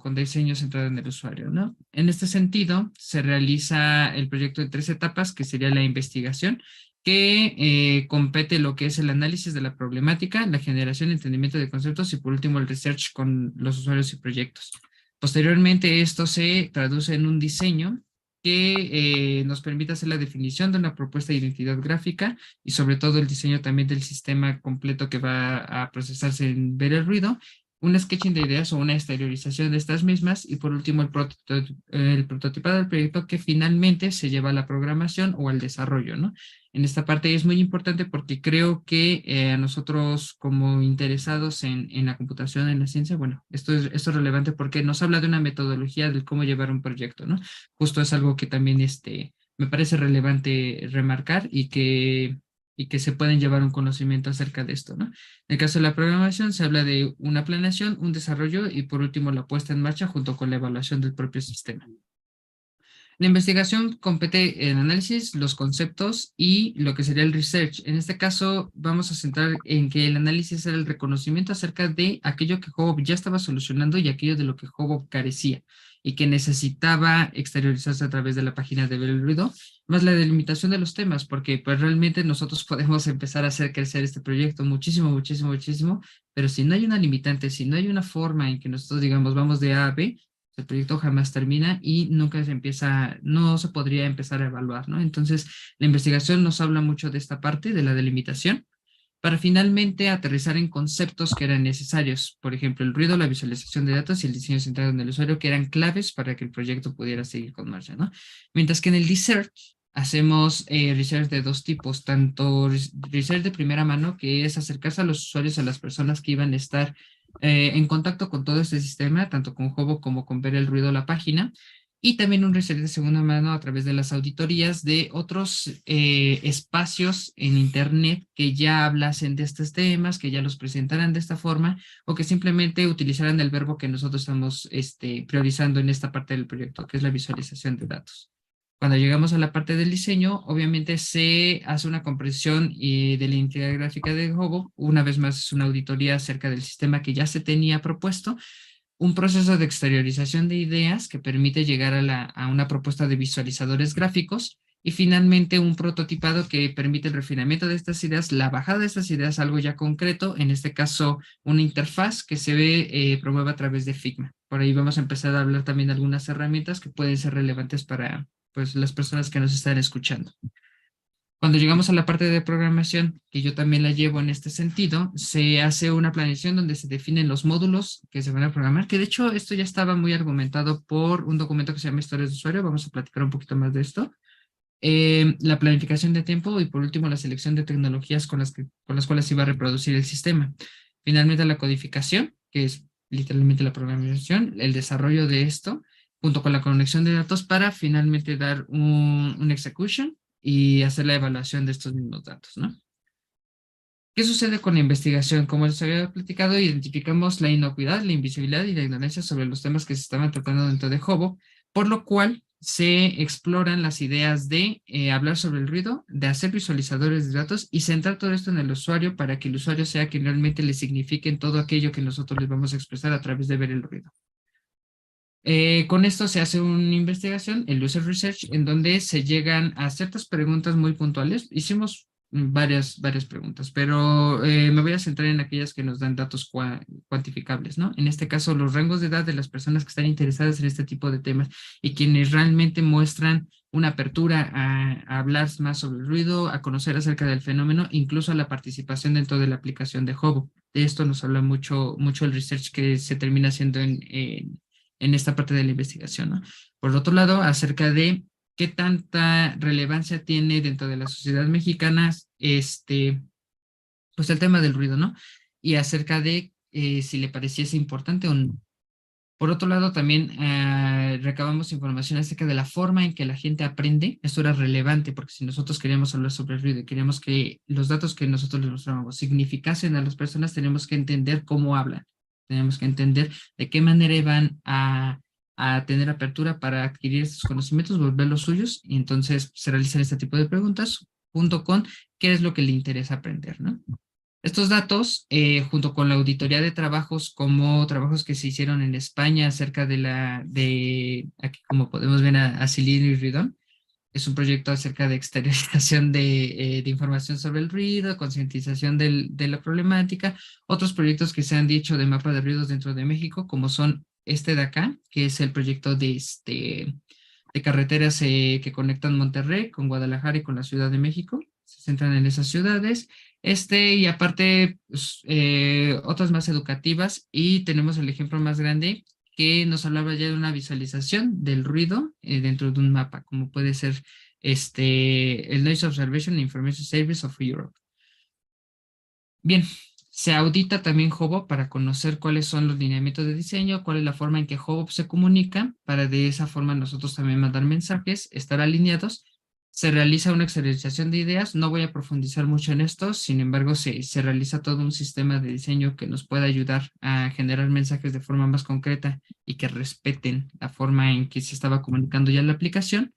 centrado en el usuario, ¿no? En este sentido, se realiza el proyecto en 3 etapas, que sería la investigación, que compete lo que es el análisis de la problemática, la generación y entendimiento de conceptos y por último el research con los usuarios y proyectos. Posteriormente esto se traduce en un diseño que nos permite hacer la definición de una propuesta de identidad gráfica y sobre todo el diseño también del sistema completo que va a procesarse en ver el ruido. un sketching de ideas o una exteriorización de estas mismas, y por último el prototipado del proyecto que finalmente se lleva a la programación o al desarrollo, ¿no? En esta parte es muy importante porque creo que a nosotros como interesados en la computación, en la ciencia, bueno, esto es relevante porque nos habla de una metodología de cómo llevar un proyecto, ¿no? Justo es algo que también me parece relevante remarcar y que se pueden llevar un conocimiento acerca de esto, ¿no? En el caso de la programación se habla de una planeación, un desarrollo y por último la puesta en marcha junto con la evaluación del propio sistema. La investigación compete el análisis, los conceptos y lo que sería el research. En este caso vamos a centrar en que el análisis era el reconocimiento acerca de aquello que Hubble ya estaba solucionando y aquello de lo que Hubble carecía y que necesitaba exteriorizarse a través de la página de Ver el Ruido, más la delimitación de los temas, porque pues realmente nosotros podemos empezar a hacer crecer este proyecto muchísimo, muchísimo, muchísimo, pero si no hay una limitante, si no hay una forma en que nosotros digamos vamos de A a B, el proyecto jamás termina y nunca se empieza, no se podría empezar a evaluar, ¿no? Entonces, la investigación nos habla mucho de esta parte, de la delimitación, para finalmente aterrizar en conceptos que eran necesarios, por ejemplo, el ruido, la visualización de datos y el diseño centrado en el usuario, que eran claves para que el proyecto pudiera seguir con marcha, ¿no? Mientras que en el research hacemos research de dos tipos, tanto research de primera mano, que es acercarse a los usuarios, a las personas que iban a estar en contacto con todo este sistema, tanto con Hobo como con Ver el Ruido la página, y también un research de segunda mano a través de las auditorías de otros espacios en Internet que ya hablasen de estos temas, que ya los presentaran de esta forma, o que simplemente utilizaran el verbo que nosotros estamos priorizando en esta parte del proyecto, que es la visualización de datos. Cuando llegamos a la parte del diseño, obviamente se hace una comprensión de la identidad gráfica de Hobo. Una vez más, es una auditoría acerca del sistema que ya se tenía propuesto, un proceso de exteriorización de ideas que permite llegar a una propuesta de visualizadores gráficos y finalmente un prototipado que permite el refinamiento de estas ideas, la bajada de estas ideas a algo ya concreto, en este caso una interfaz que se promueve a través de Figma. Por ahí vamos a empezar a hablar también de algunas herramientas que pueden ser relevantes para pues, las personas que nos están escuchando. Cuando llegamos a la parte de programación, que yo también la llevo en este sentido, se hace una planeación donde se definen los módulos que se van a programar, que de hecho esto ya estaba muy argumentado por un documento que se llama Historias de Usuario, vamos a platicar un poquito más de esto. La planificación de tiempo y por último la selección de tecnologías con las cuales se iba a reproducir el sistema. Finalmente la codificación, que es literalmente la programación, el desarrollo de esto, junto con la conexión de datos para finalmente dar un execution y hacer la evaluación de estos mismos datos, ¿no? ¿Qué sucede con la investigación? Como les había platicado, identificamos la inocuidad, la invisibilidad y la ignorancia sobre los temas que se estaban tratando dentro de Hobo, por lo cual se exploran las ideas de hablar sobre el ruido, de hacer visualizadores de datos y centrar todo esto en el usuario para que el usuario sea quien realmente le signifique todo aquello que nosotros les vamos a expresar a través de ver el ruido. Con esto se hace una investigación, el user research, en donde se llegan a ciertas preguntas muy puntuales. Hicimos varias preguntas, pero me voy a centrar en aquellas que nos dan datos cuantificables, ¿no? En este caso, los rangos de edad de las personas que están interesadas en este tipo de temas y quienes realmente muestran una apertura a hablar más sobre el ruido, a conocer acerca del fenómeno, incluso a la participación dentro de la aplicación de Hobo. De esto nos habla mucho el research que se termina haciendo en esta parte de la investigación, ¿no? Por otro lado, acerca de qué tanta relevancia tiene dentro de la sociedad mexicana pues el tema del ruido, ¿no? Y acerca de si le pareciese importante o no. Por otro lado, también recabamos información acerca de la forma en que la gente aprende. Esto era relevante porque si nosotros queríamos hablar sobre el ruido y queríamos que los datos que nosotros les mostrábamos significasen a las personas, tenemos que entender cómo hablan. Tenemos que entender de qué manera van a tener apertura para adquirir estos conocimientos, volverlos suyos, y entonces se realizan este tipo de preguntas junto con qué es lo que le interesa aprender, ¿no? Estos datos, junto con la auditoría de trabajos, como trabajos que se hicieron en España acerca de aquí como podemos ver a Cilindro y Ridón, es un proyecto acerca de exteriorización de información sobre el ruido, concientización de la problemática. Otros proyectos que se han dicho de mapa de ruidos dentro de México, como son este de acá, que es el proyecto de carreteras que conectan Monterrey con Guadalajara y con la Ciudad de México. Se centran en esas ciudades. Y aparte, pues, otras más educativas, y tenemos el ejemplo más grande que nos hablaba ya de una visualización del ruido dentro de un mapa, como puede ser el Noise Observation and Information Service of Europe. Bien, se audita también Hubble para conocer cuáles son los lineamientos de diseño, cuál es la forma en que Hubble se comunica, para de esa forma nosotros también mandar mensajes, estar alineados. Se realiza una exteriorización de ideas, no voy a profundizar mucho en esto, sin embargo se realiza todo un sistema de diseño que nos pueda ayudar a generar mensajes de forma más concreta y que respeten la forma en que se estaba comunicando ya la aplicación.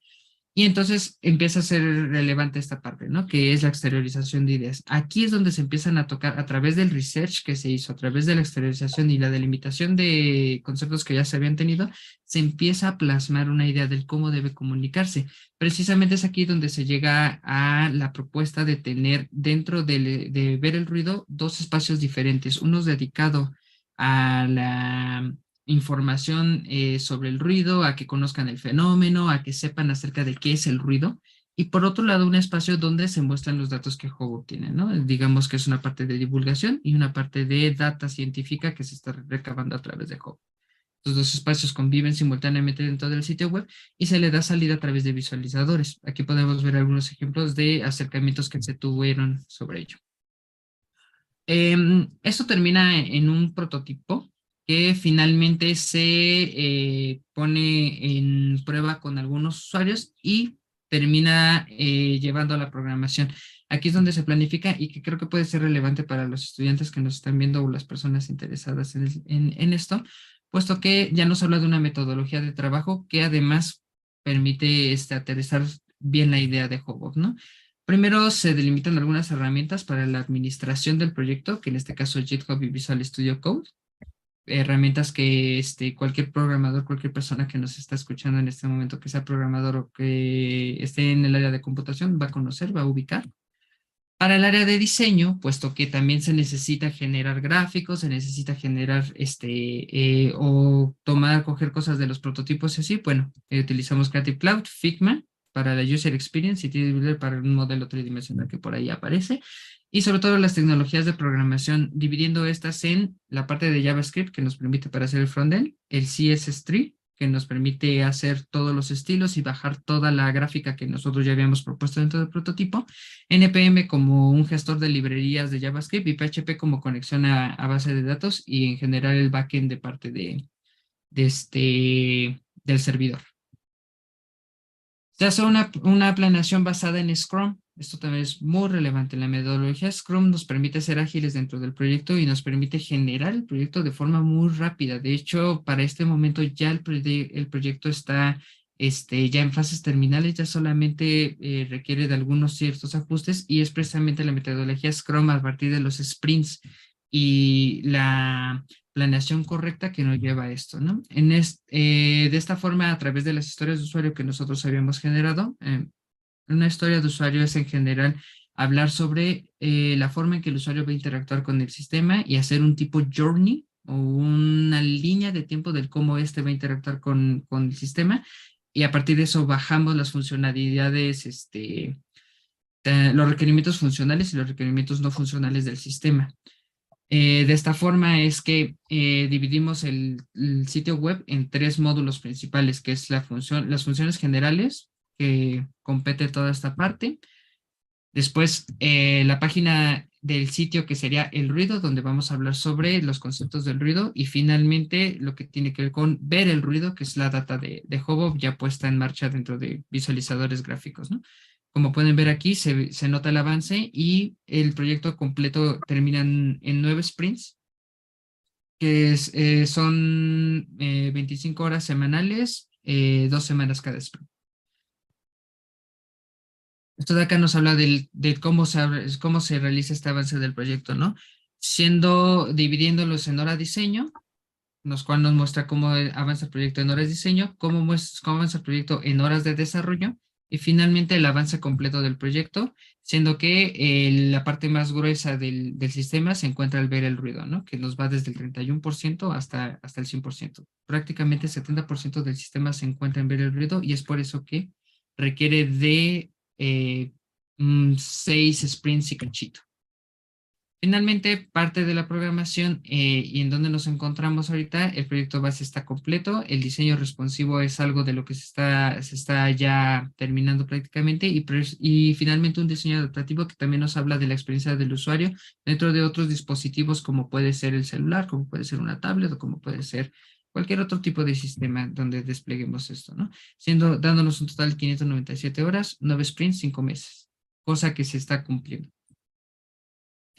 Y entonces empieza a ser relevante esta parte, ¿no? Que es la exteriorización de ideas. Aquí es donde se empiezan a tocar a través del research que se hizo, a través de la exteriorización y la delimitación de conceptos que ya se habían tenido, se empieza a plasmar una idea del cómo debe comunicarse. Precisamente es aquí donde se llega a la propuesta de tener dentro de ver el ruido dos espacios diferentes, uno dedicado a la información sobre el ruido, a que conozcan el fenómeno, a que sepan acerca de qué es el ruido, y por otro lado un espacio donde se muestran los datos que Hubble tiene, ¿no? Digamos que es una parte de divulgación y una parte de data científica que se está recabando a través de Hubble. Los dos espacios conviven simultáneamente dentro del sitio web y se le da salida a través de visualizadores. Aquí podemos ver algunos ejemplos de acercamientos que se tuvieron sobre ello. Esto termina en un prototipo que finalmente se pone en prueba con algunos usuarios y termina llevando a la programación. Aquí es donde se planifica y que creo que puede ser relevante para los estudiantes que nos están viendo o las personas interesadas en esto, puesto que ya nos habla de una metodología de trabajo que además permite aterrizar bien la idea de Hubble, ¿no? Primero se delimitan algunas herramientas para la administración del proyecto, que en este caso es GitHub y Visual Studio Code, herramientas que cualquier programador, cualquier persona que nos está escuchando en este momento, que sea programador o que esté en el área de computación, va a conocer, va a ubicar. Para el área de diseño, puesto que también se necesita generar gráficos, se necesita generar o coger cosas de los prototipos y así, bueno, utilizamos Creative Cloud, Figma, para la User Experience y 3D Builder para un modelo tridimensional que por ahí aparece. Y sobre todo las tecnologías de programación, dividiendo estas en la parte de JavaScript que nos permite para hacer el frontend, el CSS3 que nos permite hacer todos los estilos y bajar toda la gráfica que nosotros ya habíamos propuesto dentro del prototipo, NPM como un gestor de librerías de JavaScript y PHP como conexión a base de datos y en general el backend de parte del servidor. Se hace una planeación basada en Scrum. Esto también es muy relevante. La metodología Scrum nos permite ser ágiles dentro del proyecto y nos permite generar el proyecto de forma muy rápida. De hecho, para este momento ya el proyecto está ya en fases terminales, ya solamente requiere de algunos ciertos ajustes y es precisamente la metodología Scrum a partir de los sprints y la planeación correcta que nos lleva a esto, ¿no? De esta forma, a través de las historias de usuario que nosotros habíamos generado, una historia de usuario es en general hablar sobre la forma en que el usuario va a interactuar con el sistema y hacer un tipo journey o una línea de tiempo del cómo va a interactuar con el sistema y a partir de eso bajamos las funcionalidades, los requerimientos funcionales y los requerimientos no funcionales del sistema. De esta forma es que dividimos el sitio web en 3 módulos principales, que es las funciones generales, que compete toda esta parte. Después, la página del sitio, que sería el ruido, donde vamos a hablar sobre los conceptos del ruido. Y finalmente, lo que tiene que ver con ver el ruido, que es la data de Hubble ya puesta en marcha dentro de visualizadores gráficos, ¿no? Como pueden ver aquí, se nota el avance y el proyecto completo termina en 9 sprints, que son 25 horas semanales, 2 semanas cada sprint. Esto de acá nos habla de cómo se realiza este avance del proyecto, ¿no? Dividiéndolos en hora diseño, los cual nos muestra cómo avanza el proyecto en horas de diseño, cómo avanza el proyecto en horas de desarrollo, y finalmente el avance completo del proyecto, siendo que la parte más gruesa del sistema se encuentra al ver el ruido, ¿no? Que nos va desde el 31% hasta el 100%. Prácticamente el 70% del sistema se encuentra en ver el ruido y es por eso que requiere de 6 sprints y cachito. Finalmente, parte de la programación y en donde nos encontramos ahorita, el proyecto base está completo, el diseño responsivo es algo de lo que se está ya terminando prácticamente y finalmente un diseño adaptativo que también nos habla de la experiencia del usuario dentro de otros dispositivos como puede ser el celular, como puede ser una tablet o como puede ser cualquier otro tipo de sistema donde despleguemos esto, ¿no? Dándonos un total de 597 horas, 9 sprints, 5 meses, cosa que se está cumpliendo.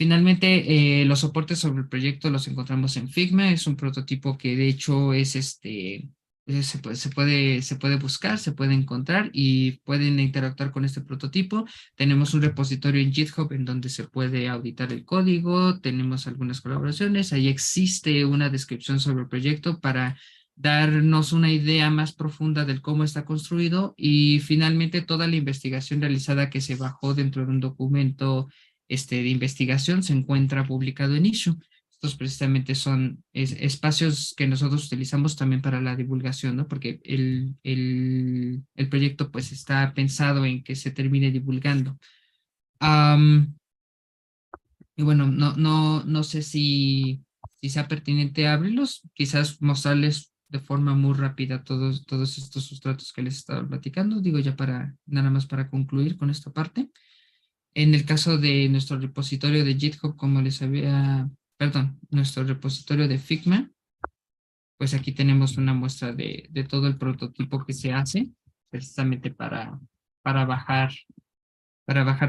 Finalmente, los soportes sobre el proyecto los encontramos en Figma. Es un prototipo que de hecho es se puede buscar, se puede encontrar y pueden interactuar con este prototipo. Tenemos un repositorio en GitHub en donde se puede auditar el código. Tenemos algunas colaboraciones. Ahí existe una descripción sobre el proyecto para darnos una idea más profunda del cómo está construido y finalmente toda la investigación realizada que se bajó dentro de un documento de investigación se encuentra publicado en Issue. Estos precisamente son espacios que nosotros utilizamos también para la divulgación, ¿no? Porque el proyecto pues está pensado en que se termine divulgando. Y bueno, no sé si sea pertinente abrirlos, quizás mostrarles de forma muy rápida todos estos sustratos que les estaba platicando, digo ya nada más para concluir con esta parte. En el caso de nuestro repositorio de GitHub, como les había, perdón, nuestro repositorio de Figma, pues aquí tenemos una muestra de todo el prototipo que se hace, precisamente para bajar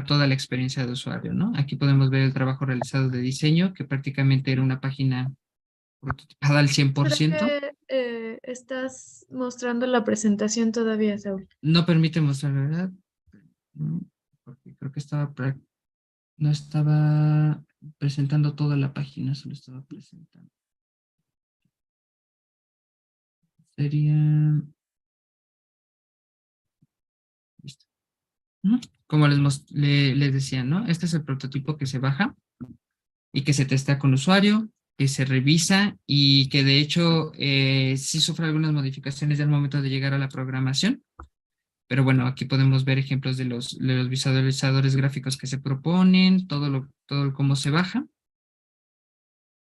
toda la experiencia de usuario, ¿no? Aquí podemos ver el trabajo realizado de diseño, que prácticamente era una página prototipada al 100%. Creo que estás mostrando la presentación todavía, Saúl. No permite mostrar, ¿verdad? Porque creo que no estaba presentando toda la página, solo estaba presentando. Sería... Listo. Como les decía, ¿no? Este es el prototipo que se baja y que se testea con usuario, que se revisa y que de hecho sí sufre algunas modificaciones al momento de llegar a la programación. Pero bueno, aquí podemos ver ejemplos de los visualizadores gráficos que se proponen, todo cómo se baja.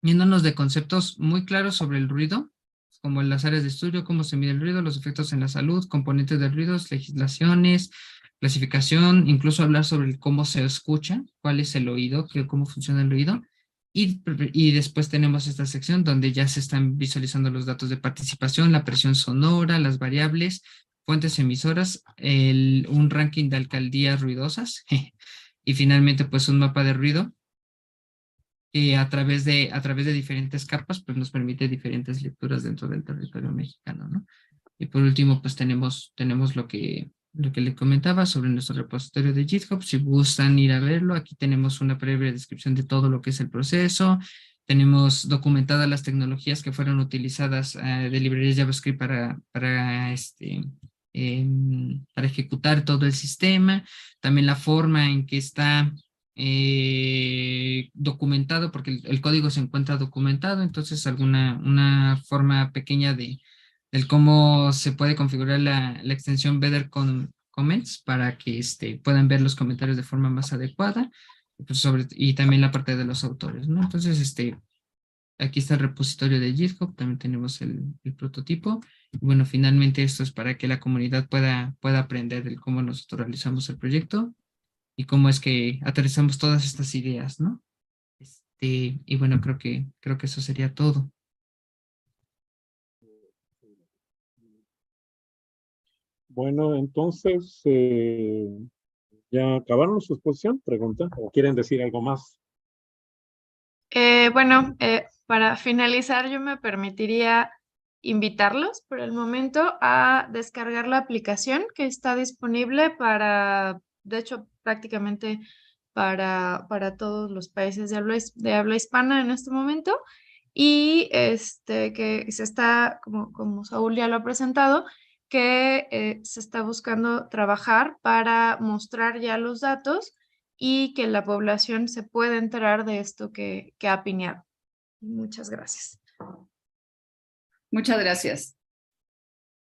Viéndonos de conceptos muy claros sobre el ruido, como en las áreas de estudio, cómo se mide el ruido, los efectos en la salud, componentes del ruido, legislaciones, clasificación, incluso hablar sobre cómo se escucha, cuál es el oído, cómo funciona el oído. Y después tenemos esta sección donde ya se están visualizando los datos de participación, la presión sonora, las variables, fuentes emisoras, un ranking de alcaldías ruidosas y finalmente pues un mapa de ruido que a través de diferentes capas pues nos permite diferentes lecturas dentro del territorio mexicano, ¿no? Y por último pues tenemos lo que les comentaba sobre nuestro repositorio de GitHub. Si gustan ir a verlo, aquí tenemos una breve descripción de todo lo que es el proceso. Tenemos documentadas las tecnologías que fueron utilizadas de librerías JavaScript para ejecutar todo el sistema. También la forma en que está documentado, porque el código se encuentra documentado, entonces una forma pequeña del cómo se puede configurar la extensión Better Comments para que puedan ver los comentarios de forma más adecuada, pues y también la parte de los autores, ¿no? Entonces, aquí está el repositorio de GitHub, también tenemos el prototipo. Y bueno, finalmente esto es para que la comunidad pueda aprender de cómo nosotros realizamos el proyecto y cómo es que aterrizamos todas estas ideas, ¿no? Y bueno, creo que eso sería todo. Bueno, entonces, ¿ya acabaron su exposición? Pregunta, ¿o quieren decir algo más? Bueno, para finalizar, yo me permitiría invitarlos por el momento a descargar la aplicación que está disponible de hecho, prácticamente para todos los países de habla hispana en este momento. Y que se está, como Saúl ya lo ha presentado, que se está buscando trabajar para mostrar ya los datos y que la población se pueda enterar de esto que ha piñado. Muchas gracias. Muchas gracias.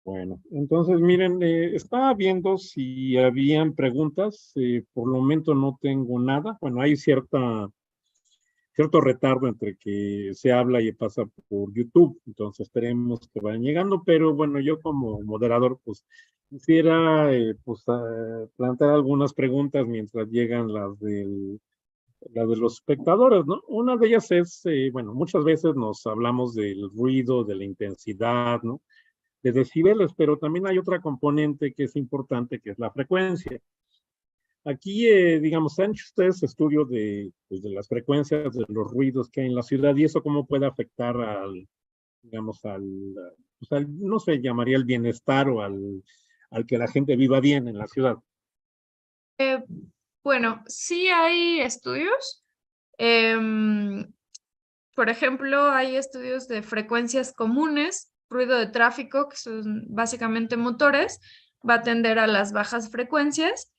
Bueno, entonces miren, estaba viendo si habían preguntas, por el momento no tengo nada. Bueno, hay cierta cierto retardo entre que se habla y pasa por YouTube. Entonces esperemos que vayan llegando, pero bueno, yo como moderador, pues quisiera pues, plantear algunas preguntas mientras llegan las de los espectadores, ¿no? Una de ellas es, bueno, muchas veces nos hablamos del ruido, de la intensidad, ¿no? De decibeles, pero también hay otra componente que es importante, que es la frecuencia. Aquí, digamos, han hecho ustedes estudios pues, de las frecuencias de los ruidos que hay en la ciudad y eso cómo puede afectar al, digamos, pues, no sé, llamaría el bienestar o al que la gente viva bien en la ciudad. Bueno, sí hay estudios. Por ejemplo, hay estudios de frecuencias comunes, ruido de tráfico, que son básicamente motores, va a tender a las bajas frecuencias.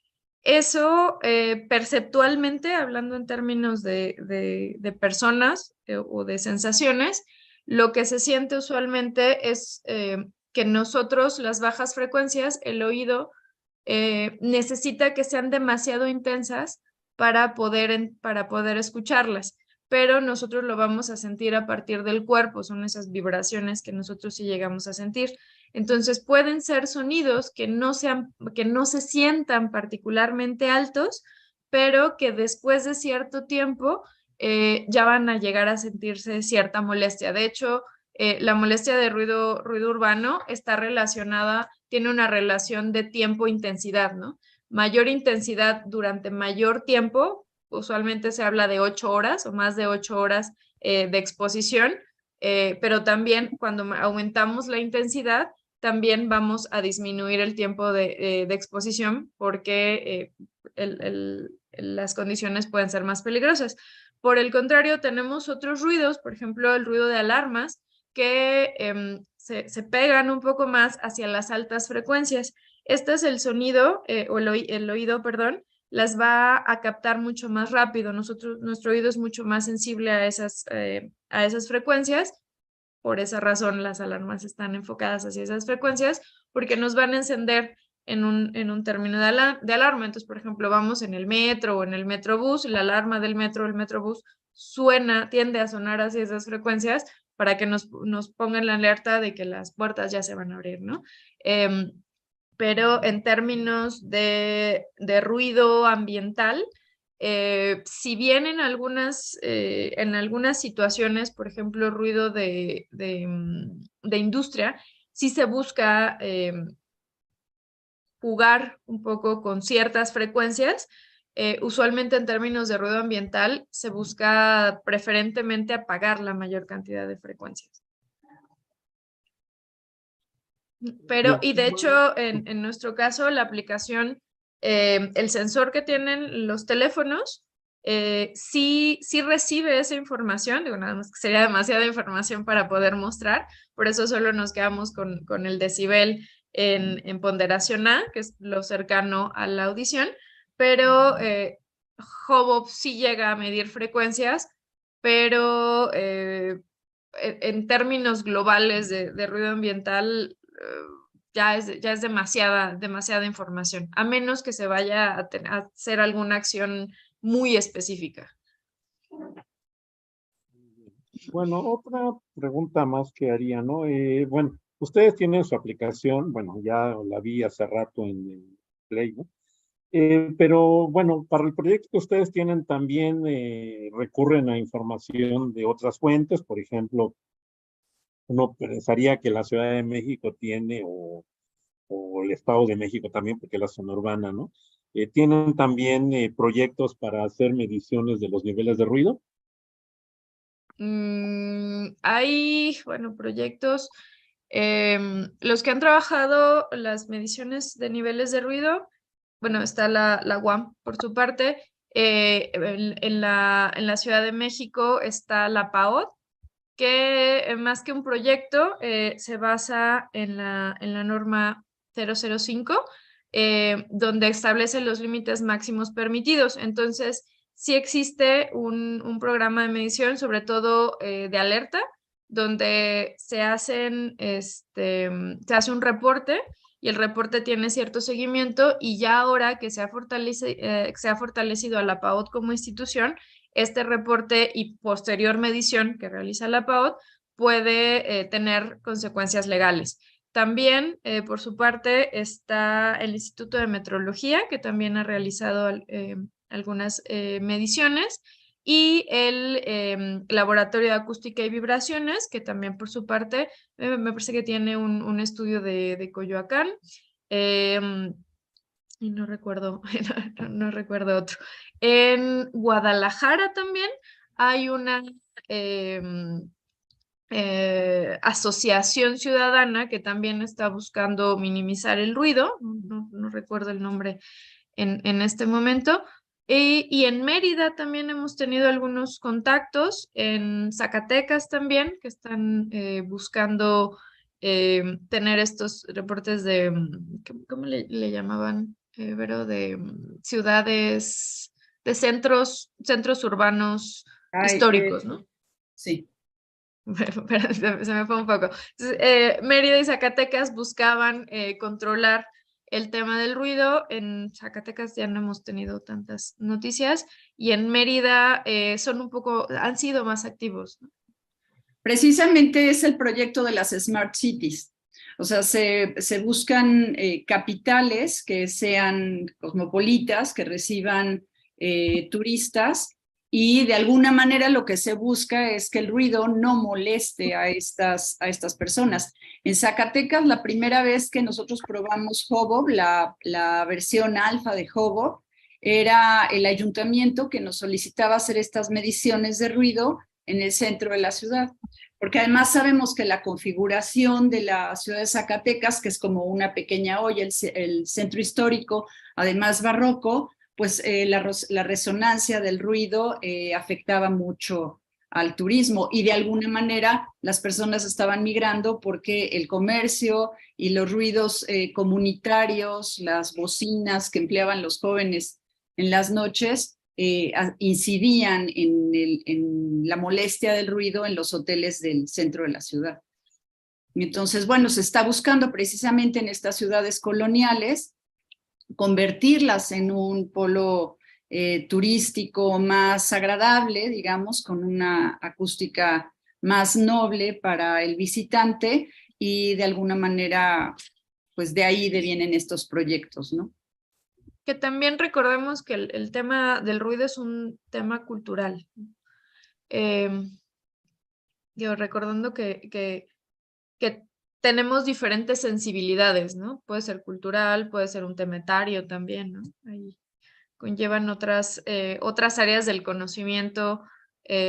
Eso, perceptualmente, hablando en términos de personas o de sensaciones, lo que se siente usualmente es que nosotros, las bajas frecuencias, el oído necesita que sean demasiado intensas para poder escucharlas, pero nosotros lo vamos a sentir a partir del cuerpo, son esas vibraciones que nosotros sí llegamos a sentir. Entonces pueden ser sonidos que no se sientan particularmente altos, pero que después de cierto tiempo ya van a llegar a sentirse cierta molestia. De hecho, la molestia de ruido urbano está relacionada, tiene una relación de tiempo-intensidad, ¿no? Mayor intensidad durante mayor tiempo, usualmente se habla de 8 horas o más de 8 horas de exposición, pero también cuando aumentamos la intensidad, también vamos a disminuir el tiempo de exposición porque las condiciones pueden ser más peligrosas. Por el contrario, tenemos otros ruidos, por ejemplo, el ruido de alarmas, que se pegan un poco más hacia las altas frecuencias. Este es el sonido, o el oído, perdón, las va a captar mucho más rápido. Nuestro oído es mucho más sensible a esas frecuencias. Por esa razón, las alarmas están enfocadas hacia esas frecuencias, porque nos van a encender en un término de alarma. Entonces, por ejemplo, vamos en el metro o en el metrobús, la alarma del metro o el metrobús tiende a sonar hacia esas frecuencias para que nos pongan la alerta de que las puertas ya se van a abrir, ¿no? Pero en términos de ruido ambiental, si bien en algunas situaciones, por ejemplo, ruido de industria, sí se busca jugar un poco con ciertas frecuencias. Usualmente en términos de ruido ambiental se busca preferentemente apagar la mayor cantidad de frecuencias. Pero, y de hecho, en nuestro caso, la aplicación, el sensor que tienen los teléfonos, sí recibe esa información. Digo, nada más que sería demasiada información para poder mostrar, por eso solo nos quedamos con el decibel en ponderación A, que es lo cercano a la audición, pero Hobo sí llega a medir frecuencias, pero en términos globales de ruido ambiental, ya es demasiada información, a menos que se vaya a hacer alguna acción muy específica. Bueno, otra pregunta más que haría, ¿no? Bueno, ustedes tienen su aplicación, bueno, ya la vi hace rato en el Play, ¿no? Pero bueno, para el proyecto que ustedes tienen también recurren a información de otras fuentes, por ejemplo, uno pensaría que la Ciudad de México tiene, o el Estado de México también, porque es la zona urbana, ¿no? ¿Tienen también proyectos para hacer mediciones de los niveles de ruido? Hay, bueno, proyectos, los que han trabajado las mediciones de niveles de ruido, bueno, está la UAM por su parte, en la Ciudad de México está la PAOD, que más que un proyecto se basa en la norma 005, donde establece los límites máximos permitidos. Entonces, sí existe un programa de medición, sobre todo de alerta, donde se hace un reporte y el reporte tiene cierto seguimiento, y ya ahora que se ha fortalecido a la PAOD como institución, este reporte y posterior medición que realiza la PAOT puede tener consecuencias legales. También, por su parte, está el Instituto de Metrología, que también ha realizado algunas mediciones, y el Laboratorio de Acústica y Vibraciones, que también por su parte me parece que tiene un estudio de Coyoacán, y no recuerdo, no recuerdo otro. En Guadalajara también hay una asociación ciudadana que también está buscando minimizar el ruido, no recuerdo el nombre en este momento. Y en Mérida también hemos tenido algunos contactos, en Zacatecas también, que están buscando tener estos reportes de, ¿cómo le llamaban? Pero de ciudades, de centros urbanos históricos, ¿no? Sí. Pero se me fue un poco. Entonces, Mérida y Zacatecas buscaban controlar el tema del ruido. En Zacatecas ya no hemos tenido tantas noticias y en Mérida han sido más activos, ¿no? Precisamente es el proyecto de las Smart Cities. O sea, se buscan capitales que sean cosmopolitas, que reciban turistas, y de alguna manera lo que se busca es que el ruido no moleste a estas personas. En Zacatecas, la primera vez que nosotros probamos Hobo, la versión alfa de Hobo, era el ayuntamiento que nos solicitaba hacer estas mediciones de ruido en el centro de la ciudad. Porque además sabemos que la configuración de la ciudad de Zacatecas, que es como una pequeña olla, el centro histórico, además barroco, pues la resonancia del ruido afectaba mucho al turismo, y de alguna manera las personas estaban migrando porque el comercio y los ruidos comunitarios, las bocinas que empleaban los jóvenes en las noches, incidían en la molestia del ruido en los hoteles del centro de la ciudad. Entonces, bueno, se está buscando precisamente en estas ciudades coloniales convertirlas en un polo turístico más agradable, digamos, con una acústica más noble para el visitante, y de alguna manera, pues de ahí devienen estos proyectos, ¿no? Que también recordemos que el tema del ruido es un tema cultural. Recordando que tenemos diferentes sensibilidades, ¿no? Puede ser cultural, puede ser un tema etario también, ¿no? Ahí conllevan otras áreas del conocimiento.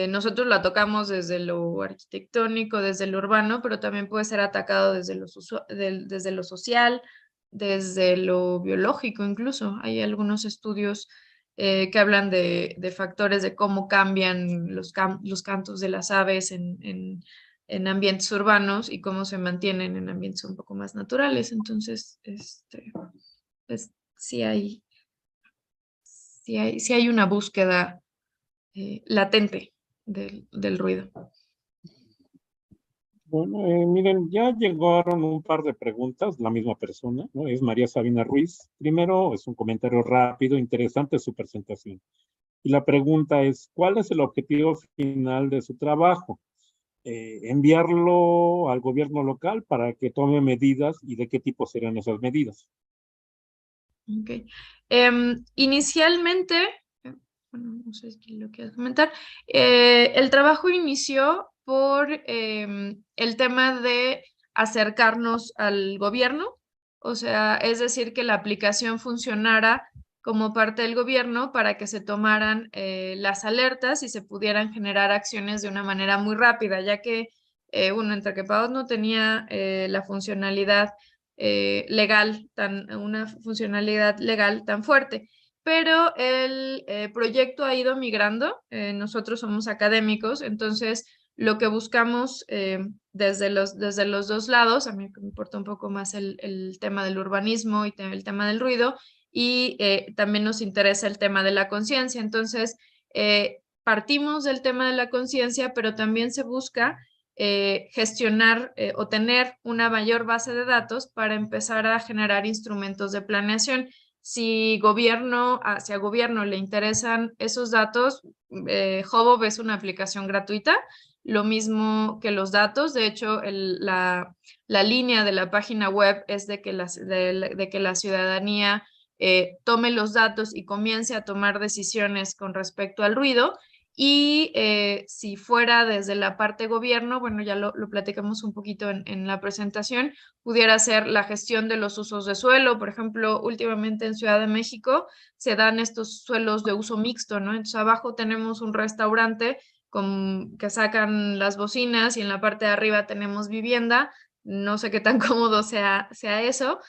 Nosotros la tocamos desde lo arquitectónico, desde lo urbano, pero también puede ser atacado desde lo social, desde lo biológico incluso. Hay algunos estudios que hablan de factores de cómo cambian los cantos de las aves en ambientes urbanos y cómo se mantienen en ambientes un poco más naturales. Entonces, pues, sí hay una búsqueda latente del ruido. Bueno, miren, ya llegaron un par de preguntas, la misma persona, ¿no? Es María Sabina Ruiz. Primero, es un comentario rápido, interesante su presentación. Y la pregunta es, ¿cuál es el objetivo final de su trabajo? Enviarlo al gobierno local para que tome medidas, y de qué tipo serán esas medidas. Okay. Inicialmente, bueno, no sé si lo quieres comentar, el trabajo inició por el tema de acercarnos al gobierno, o sea, es decir, que la aplicación funcionara como parte del gobierno para que se tomaran las alertas y se pudieran generar acciones de una manera muy rápida, ya que, entre que PAOT no tenía la funcionalidad una funcionalidad legal tan fuerte. Pero el proyecto ha ido migrando. Nosotros somos académicos, entonces lo que buscamos desde los dos lados, a mí me importa un poco más el tema del urbanismo y el tema del ruido, y también nos interesa el tema de la conciencia. Entonces, partimos del tema de la conciencia, pero también se busca gestionar o tener una mayor base de datos para empezar a generar instrumentos de planeación. si hacia gobierno le interesan esos datos, Hovo es una aplicación gratuita, lo mismo que los datos. De hecho, la línea de la página web es de que la ciudadanía tome los datos y comience a tomar decisiones con respecto al ruido. Y si fuera desde la parte gobierno, bueno, ya lo platicamos un poquito en la presentación, pudiera ser la gestión de los usos de suelo. Por ejemplo, últimamente en Ciudad de México se dan estos suelos de uso mixto, ¿no? Entonces abajo tenemos un restaurante que sacan las bocinas y en la parte de arriba tenemos vivienda. No sé qué tan cómodo sea eso.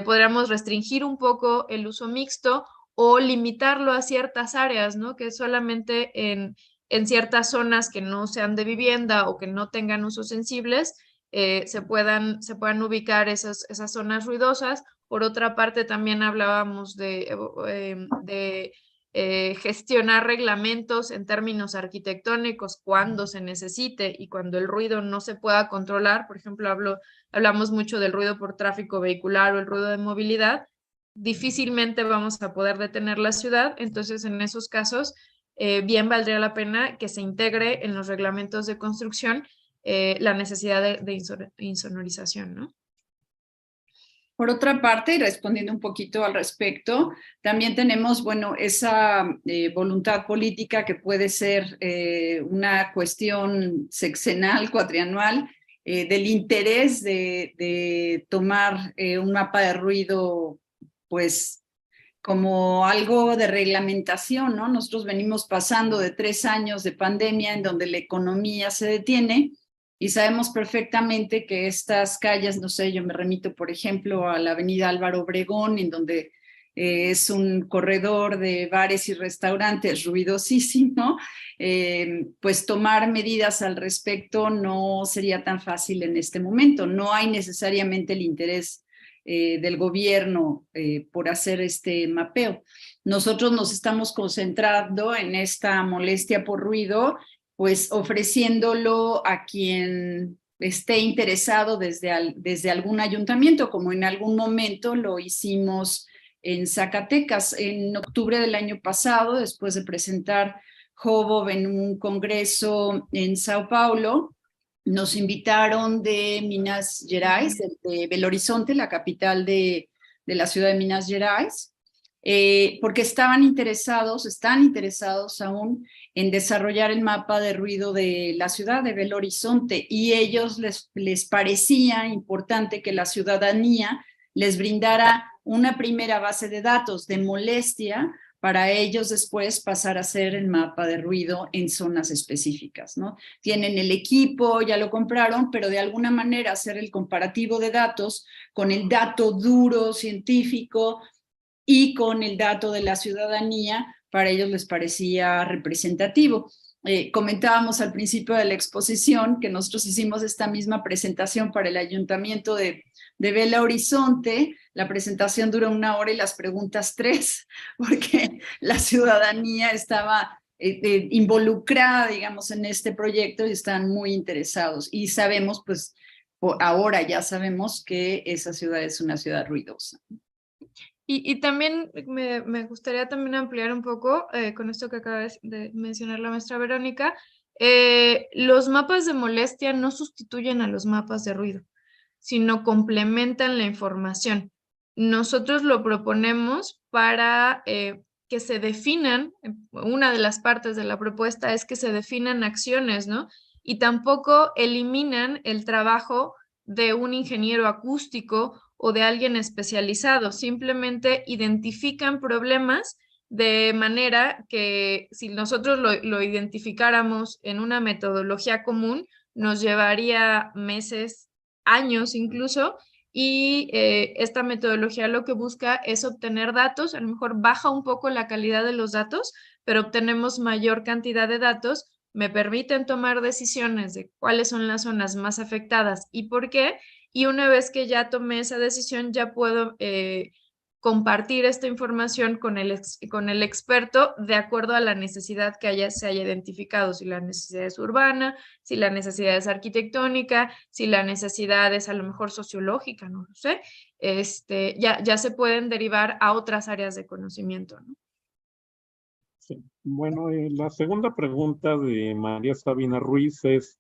Podríamos restringir un poco el uso mixto o limitarlo a ciertas áreas, ¿no? Que solamente en ciertas zonas que no sean de vivienda o que no tengan usos sensibles se puedan ubicar esas zonas ruidosas. Por otra parte, también hablábamos de gestionar reglamentos en términos arquitectónicos cuando se necesite y cuando el ruido no se pueda controlar. Por ejemplo, hablamos mucho del ruido por tráfico vehicular o el ruido de movilidad. Difícilmente vamos a poder detener la ciudad, entonces en esos casos bien valdría la pena que se integre en los reglamentos de construcción la necesidad de insonorización, ¿no? Por otra parte, y respondiendo un poquito al respecto, también tenemos, bueno, esa voluntad política que puede ser una cuestión sexenal, cuatrianual, del interés de tomar un mapa de ruido, pues, como algo de reglamentación, ¿no? Nosotros venimos pasando de 3 años de pandemia en donde la economía se detiene y sabemos perfectamente que estas calles, no sé, yo me remito, por ejemplo, a la avenida Álvaro Obregón, en donde es un corredor de bares y restaurantes ruidosísimo, pues tomar medidas al respecto no sería tan fácil en este momento. No hay necesariamente el interés del gobierno por hacer este mapeo. Nosotros nos estamos concentrando en esta molestia por ruido, pues ofreciéndolo a quien esté interesado desde algún ayuntamiento, como en algún momento lo hicimos en Zacatecas. En octubre del año pasado, después de presentar Hovo en un congreso en Sao Paulo, nos invitaron de Minas Gerais, de Belo Horizonte, la capital de la ciudad de Minas Gerais, porque están interesados aún en desarrollar el mapa de ruido de la ciudad de Belo Horizonte, y ellos les parecía importante que la ciudadanía les brindara una primera base de datos de molestia para ellos después pasar a hacer el mapa de ruido en zonas específicas, ¿no? Tienen el equipo, ya lo compraron, pero de alguna manera hacer el comparativo de datos con el dato duro científico y con el dato de la ciudadanía, para ellos les parecía representativo. Comentábamos al principio de la exposición que nosotros hicimos esta misma presentación para el Ayuntamiento de Belo Horizonte. La presentación duró 1 hora y las preguntas 3, porque la ciudadanía estaba involucrada, digamos, en este proyecto y están muy interesados. Y sabemos, pues, ahora ya sabemos que esa ciudad es una ciudad ruidosa. Y también me gustaría también ampliar un poco con esto que acaba de mencionar la maestra Verónica. Los mapas de molestia no sustituyen a los mapas de ruido, sino complementan la información. Nosotros lo proponemos para que se definan, una de las partes de la propuesta es que se definan acciones, ¿no? Y tampoco eliminan el trabajo de un ingeniero acústico o de alguien especializado, simplemente identifican problemas de manera que si nosotros lo identificáramos en una metodología común, nos llevaría meses, años incluso, y esta metodología lo que busca es obtener datos, a lo mejor baja un poco la calidad de los datos, pero obtenemos mayor cantidad de datos, me permiten tomar decisiones de cuáles son las zonas más afectadas y por qué, y una vez que ya tomé esa decisión ya puedo compartir esta información con el experto de acuerdo a la necesidad que se haya identificado, si la necesidad es urbana, si la necesidad es arquitectónica, si la necesidad es a lo mejor sociológica, no lo sé, ya se pueden derivar a otras áreas de conocimiento, ¿no? Sí. Bueno, la segunda pregunta de María Sabina Ruiz es,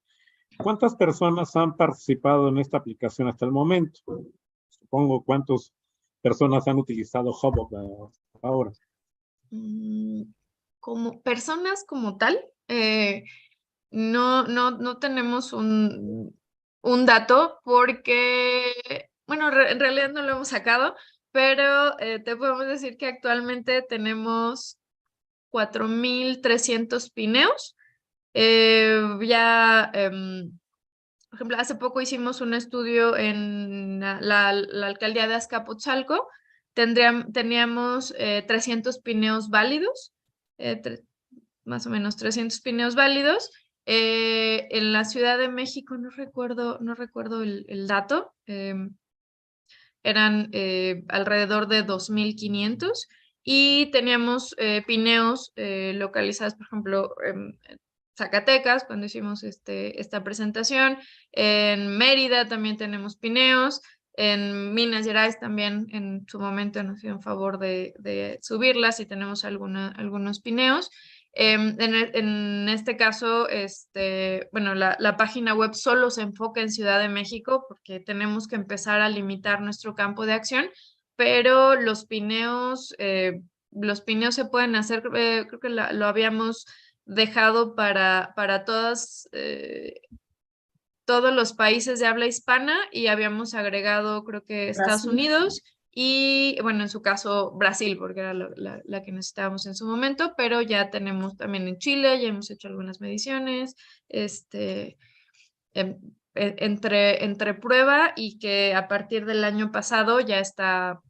¿cuántas personas han participado en esta aplicación hasta el momento? Supongo, ¿cuántas personas han utilizado Hubbox ahora? Como personas como tal, no tenemos un dato porque, bueno, en realidad no lo hemos sacado, pero te podemos decir que actualmente tenemos 4,300 pineos. Por ejemplo, hace poco hicimos un estudio en la alcaldía de Azcapotzalco. Teníamos 300 pineos válidos, más o menos 300 pineos válidos. En la Ciudad de México, no recuerdo el dato, eran alrededor de 2,500 y teníamos pineos localizados, por ejemplo, en Zacatecas, cuando hicimos esta presentación. En Mérida también tenemos pineos. En Minas Gerais también en su momento nos hicieron favor de subirlas y tenemos algunos pineos. En este caso, bueno, la página web solo se enfoca en Ciudad de México porque tenemos que empezar a limitar nuestro campo de acción, pero los pineos se pueden hacer, creo que lo habíamos dejado para todos los países de habla hispana y habíamos agregado, creo que Estados Unidos y, bueno, en su caso Brasil, porque era la que necesitábamos en su momento, pero ya tenemos también en Chile, ya hemos hecho algunas mediciones, entre prueba y que a partir del año pasado ya está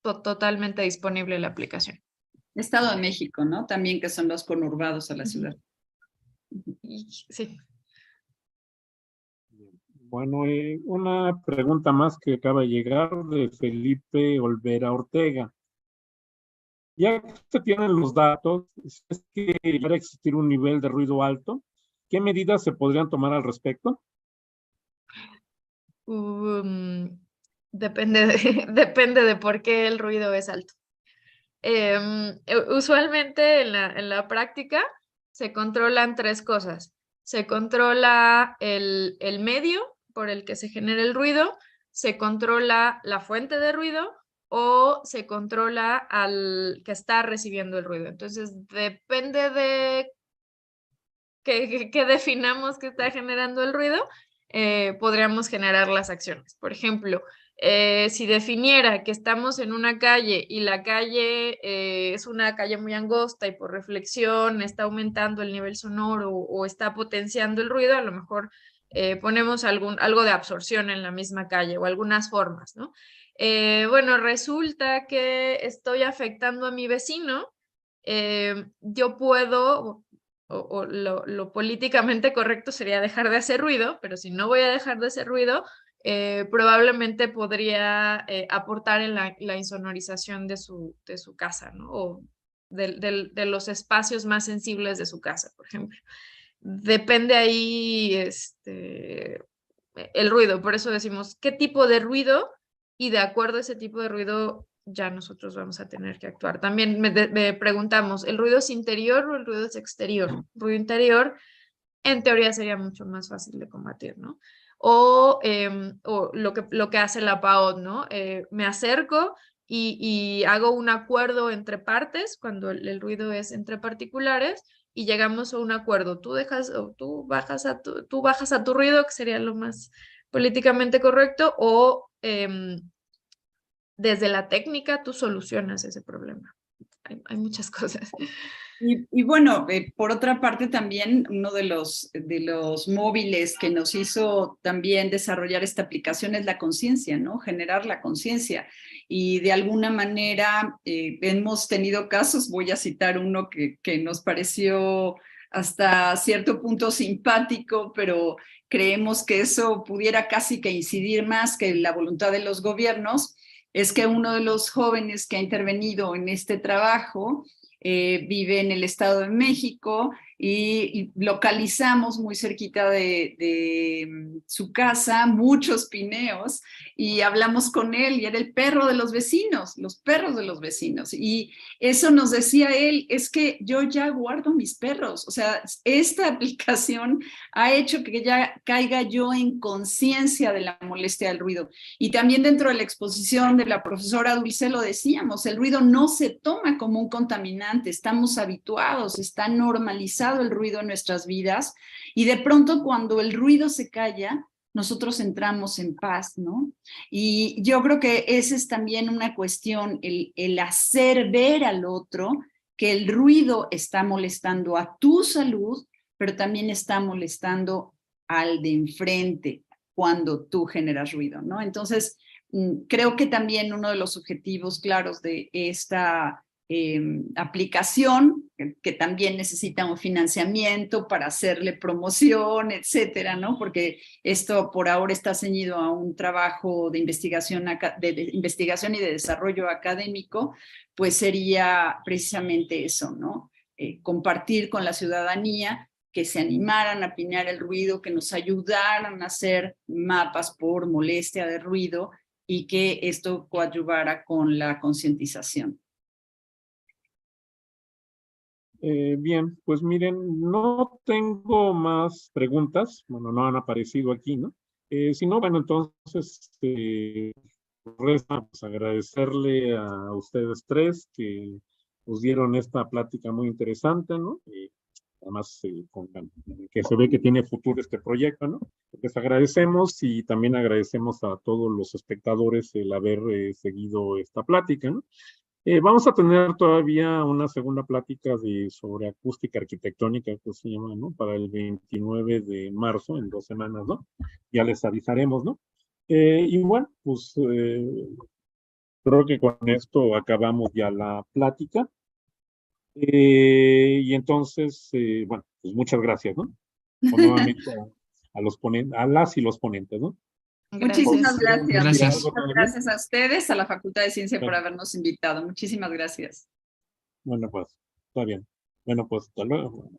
totalmente disponible la aplicación. Estado de México, ¿no? También que son los conurbados a la ciudad. Sí. Bueno, una pregunta más que acaba de llegar de Felipe Olvera Ortega. Ya que se tienen los datos, ¿es que llegara a existir un nivel de ruido alto? ¿Qué medidas se podrían tomar al respecto? Depende de por qué el ruido es alto. Usualmente en la práctica se controlan tres cosas. Se controla el medio por el que se genera el ruido, se controla la fuente de ruido o se controla al que está recibiendo el ruido. Entonces, depende de que definamos que está generando el ruido, podríamos generar las acciones. Por ejemplo, si definiera que estamos en una calle y la calle es una calle muy angosta y por reflexión está aumentando el nivel sonoro o está potenciando el ruido, a lo mejor ponemos algo de absorción en la misma calle o algunas formas, ¿no? Bueno, resulta que estoy afectando a mi vecino, yo puedo, o lo políticamente correcto sería dejar de hacer ruido, pero si no voy a dejar de hacer ruido, probablemente podría aportar en la insonorización de su casa, ¿no? O de los espacios más sensibles de su casa, por ejemplo. Depende ahí el ruido, por eso decimos qué tipo de ruido y de acuerdo a ese tipo de ruido ya nosotros vamos a tener que actuar. También me preguntamos, ¿el ruido es interior o el ruido es exterior? El ruido interior en teoría sería mucho más fácil de combatir, ¿no? O lo que hace la PAOD, ¿no? Me acerco y hago un acuerdo entre partes cuando el ruido es entre particulares y llegamos a un acuerdo. Tú bajas a tu ruido, que sería lo más políticamente correcto, o desde la técnica tú solucionas ese problema. Hay muchas cosas. Y bueno, por otra parte también uno de los móviles que nos hizo también desarrollar esta aplicación es la conciencia, ¿no? Generar la conciencia. Y de alguna manera hemos tenido casos, voy a citar uno que nos pareció hasta cierto punto simpático, pero creemos que eso pudiera casi que incidir más que la voluntad de los gobiernos. es que uno de los jóvenes que ha intervenido en este trabajo vive en el Estado de México y localizamos muy cerquita de su casa muchos pineos y hablamos con él y era el perro de los vecinos, los perros de los vecinos. Y eso nos decía él, es que yo ya guardo mis perros. O sea, esta aplicación ha hecho que ya caiga yo en conciencia de la molestia del ruido. Y también dentro de la exposición de la profesora Dulce lo decíamos, el ruido no se toma como un contaminante, estamos habituados, está normalizado el ruido en nuestras vidas y de pronto cuando el ruido se calla, nosotros entramos en paz, ¿no? Y yo creo que esa es también una cuestión, el hacer ver al otro que el ruido está molestando a tu salud, pero también está molestando al de enfrente cuando tú generas ruido, ¿no? Entonces, creo que también uno de los objetivos claros de esta aplicación, que también necesita un financiamiento para hacerle promoción, etcétera, ¿no? Porque esto por ahora está ceñido a un trabajo de investigación y de desarrollo académico, pues sería precisamente eso, ¿no? Compartir con la ciudadanía, que se animaran a pinear el ruido, que nos ayudaran a hacer mapas por molestia de ruido y que esto coadyuvara con la concientización. Bien, pues miren, no tengo más preguntas, bueno, no han aparecido aquí, ¿no? Si no, bueno, entonces resta pues, agradecerle a ustedes tres que nos dieron esta plática muy interesante, ¿no? Además, que se ve que tiene futuro este proyecto, ¿no? Les agradecemos y también agradecemos a todos los espectadores el haber seguido esta plática, ¿no? Vamos a tener todavía una segunda plática sobre acústica arquitectónica, que se llama, ¿no? Para el 29 de marzo, en 2 semanas, ¿no? Ya les avisaremos, ¿no? Y bueno, pues creo que con esto acabamos ya la plática. Y entonces, bueno, pues muchas gracias, ¿no? Nuevamente a los ponentes, a las y los ponentes, ¿no? Muchísimas gracias. Gracias. Muchas gracias a ustedes, a la Facultad de Ciencia por habernos invitado. Muchísimas gracias. Bueno, pues, está bien. Bueno, pues, hasta luego.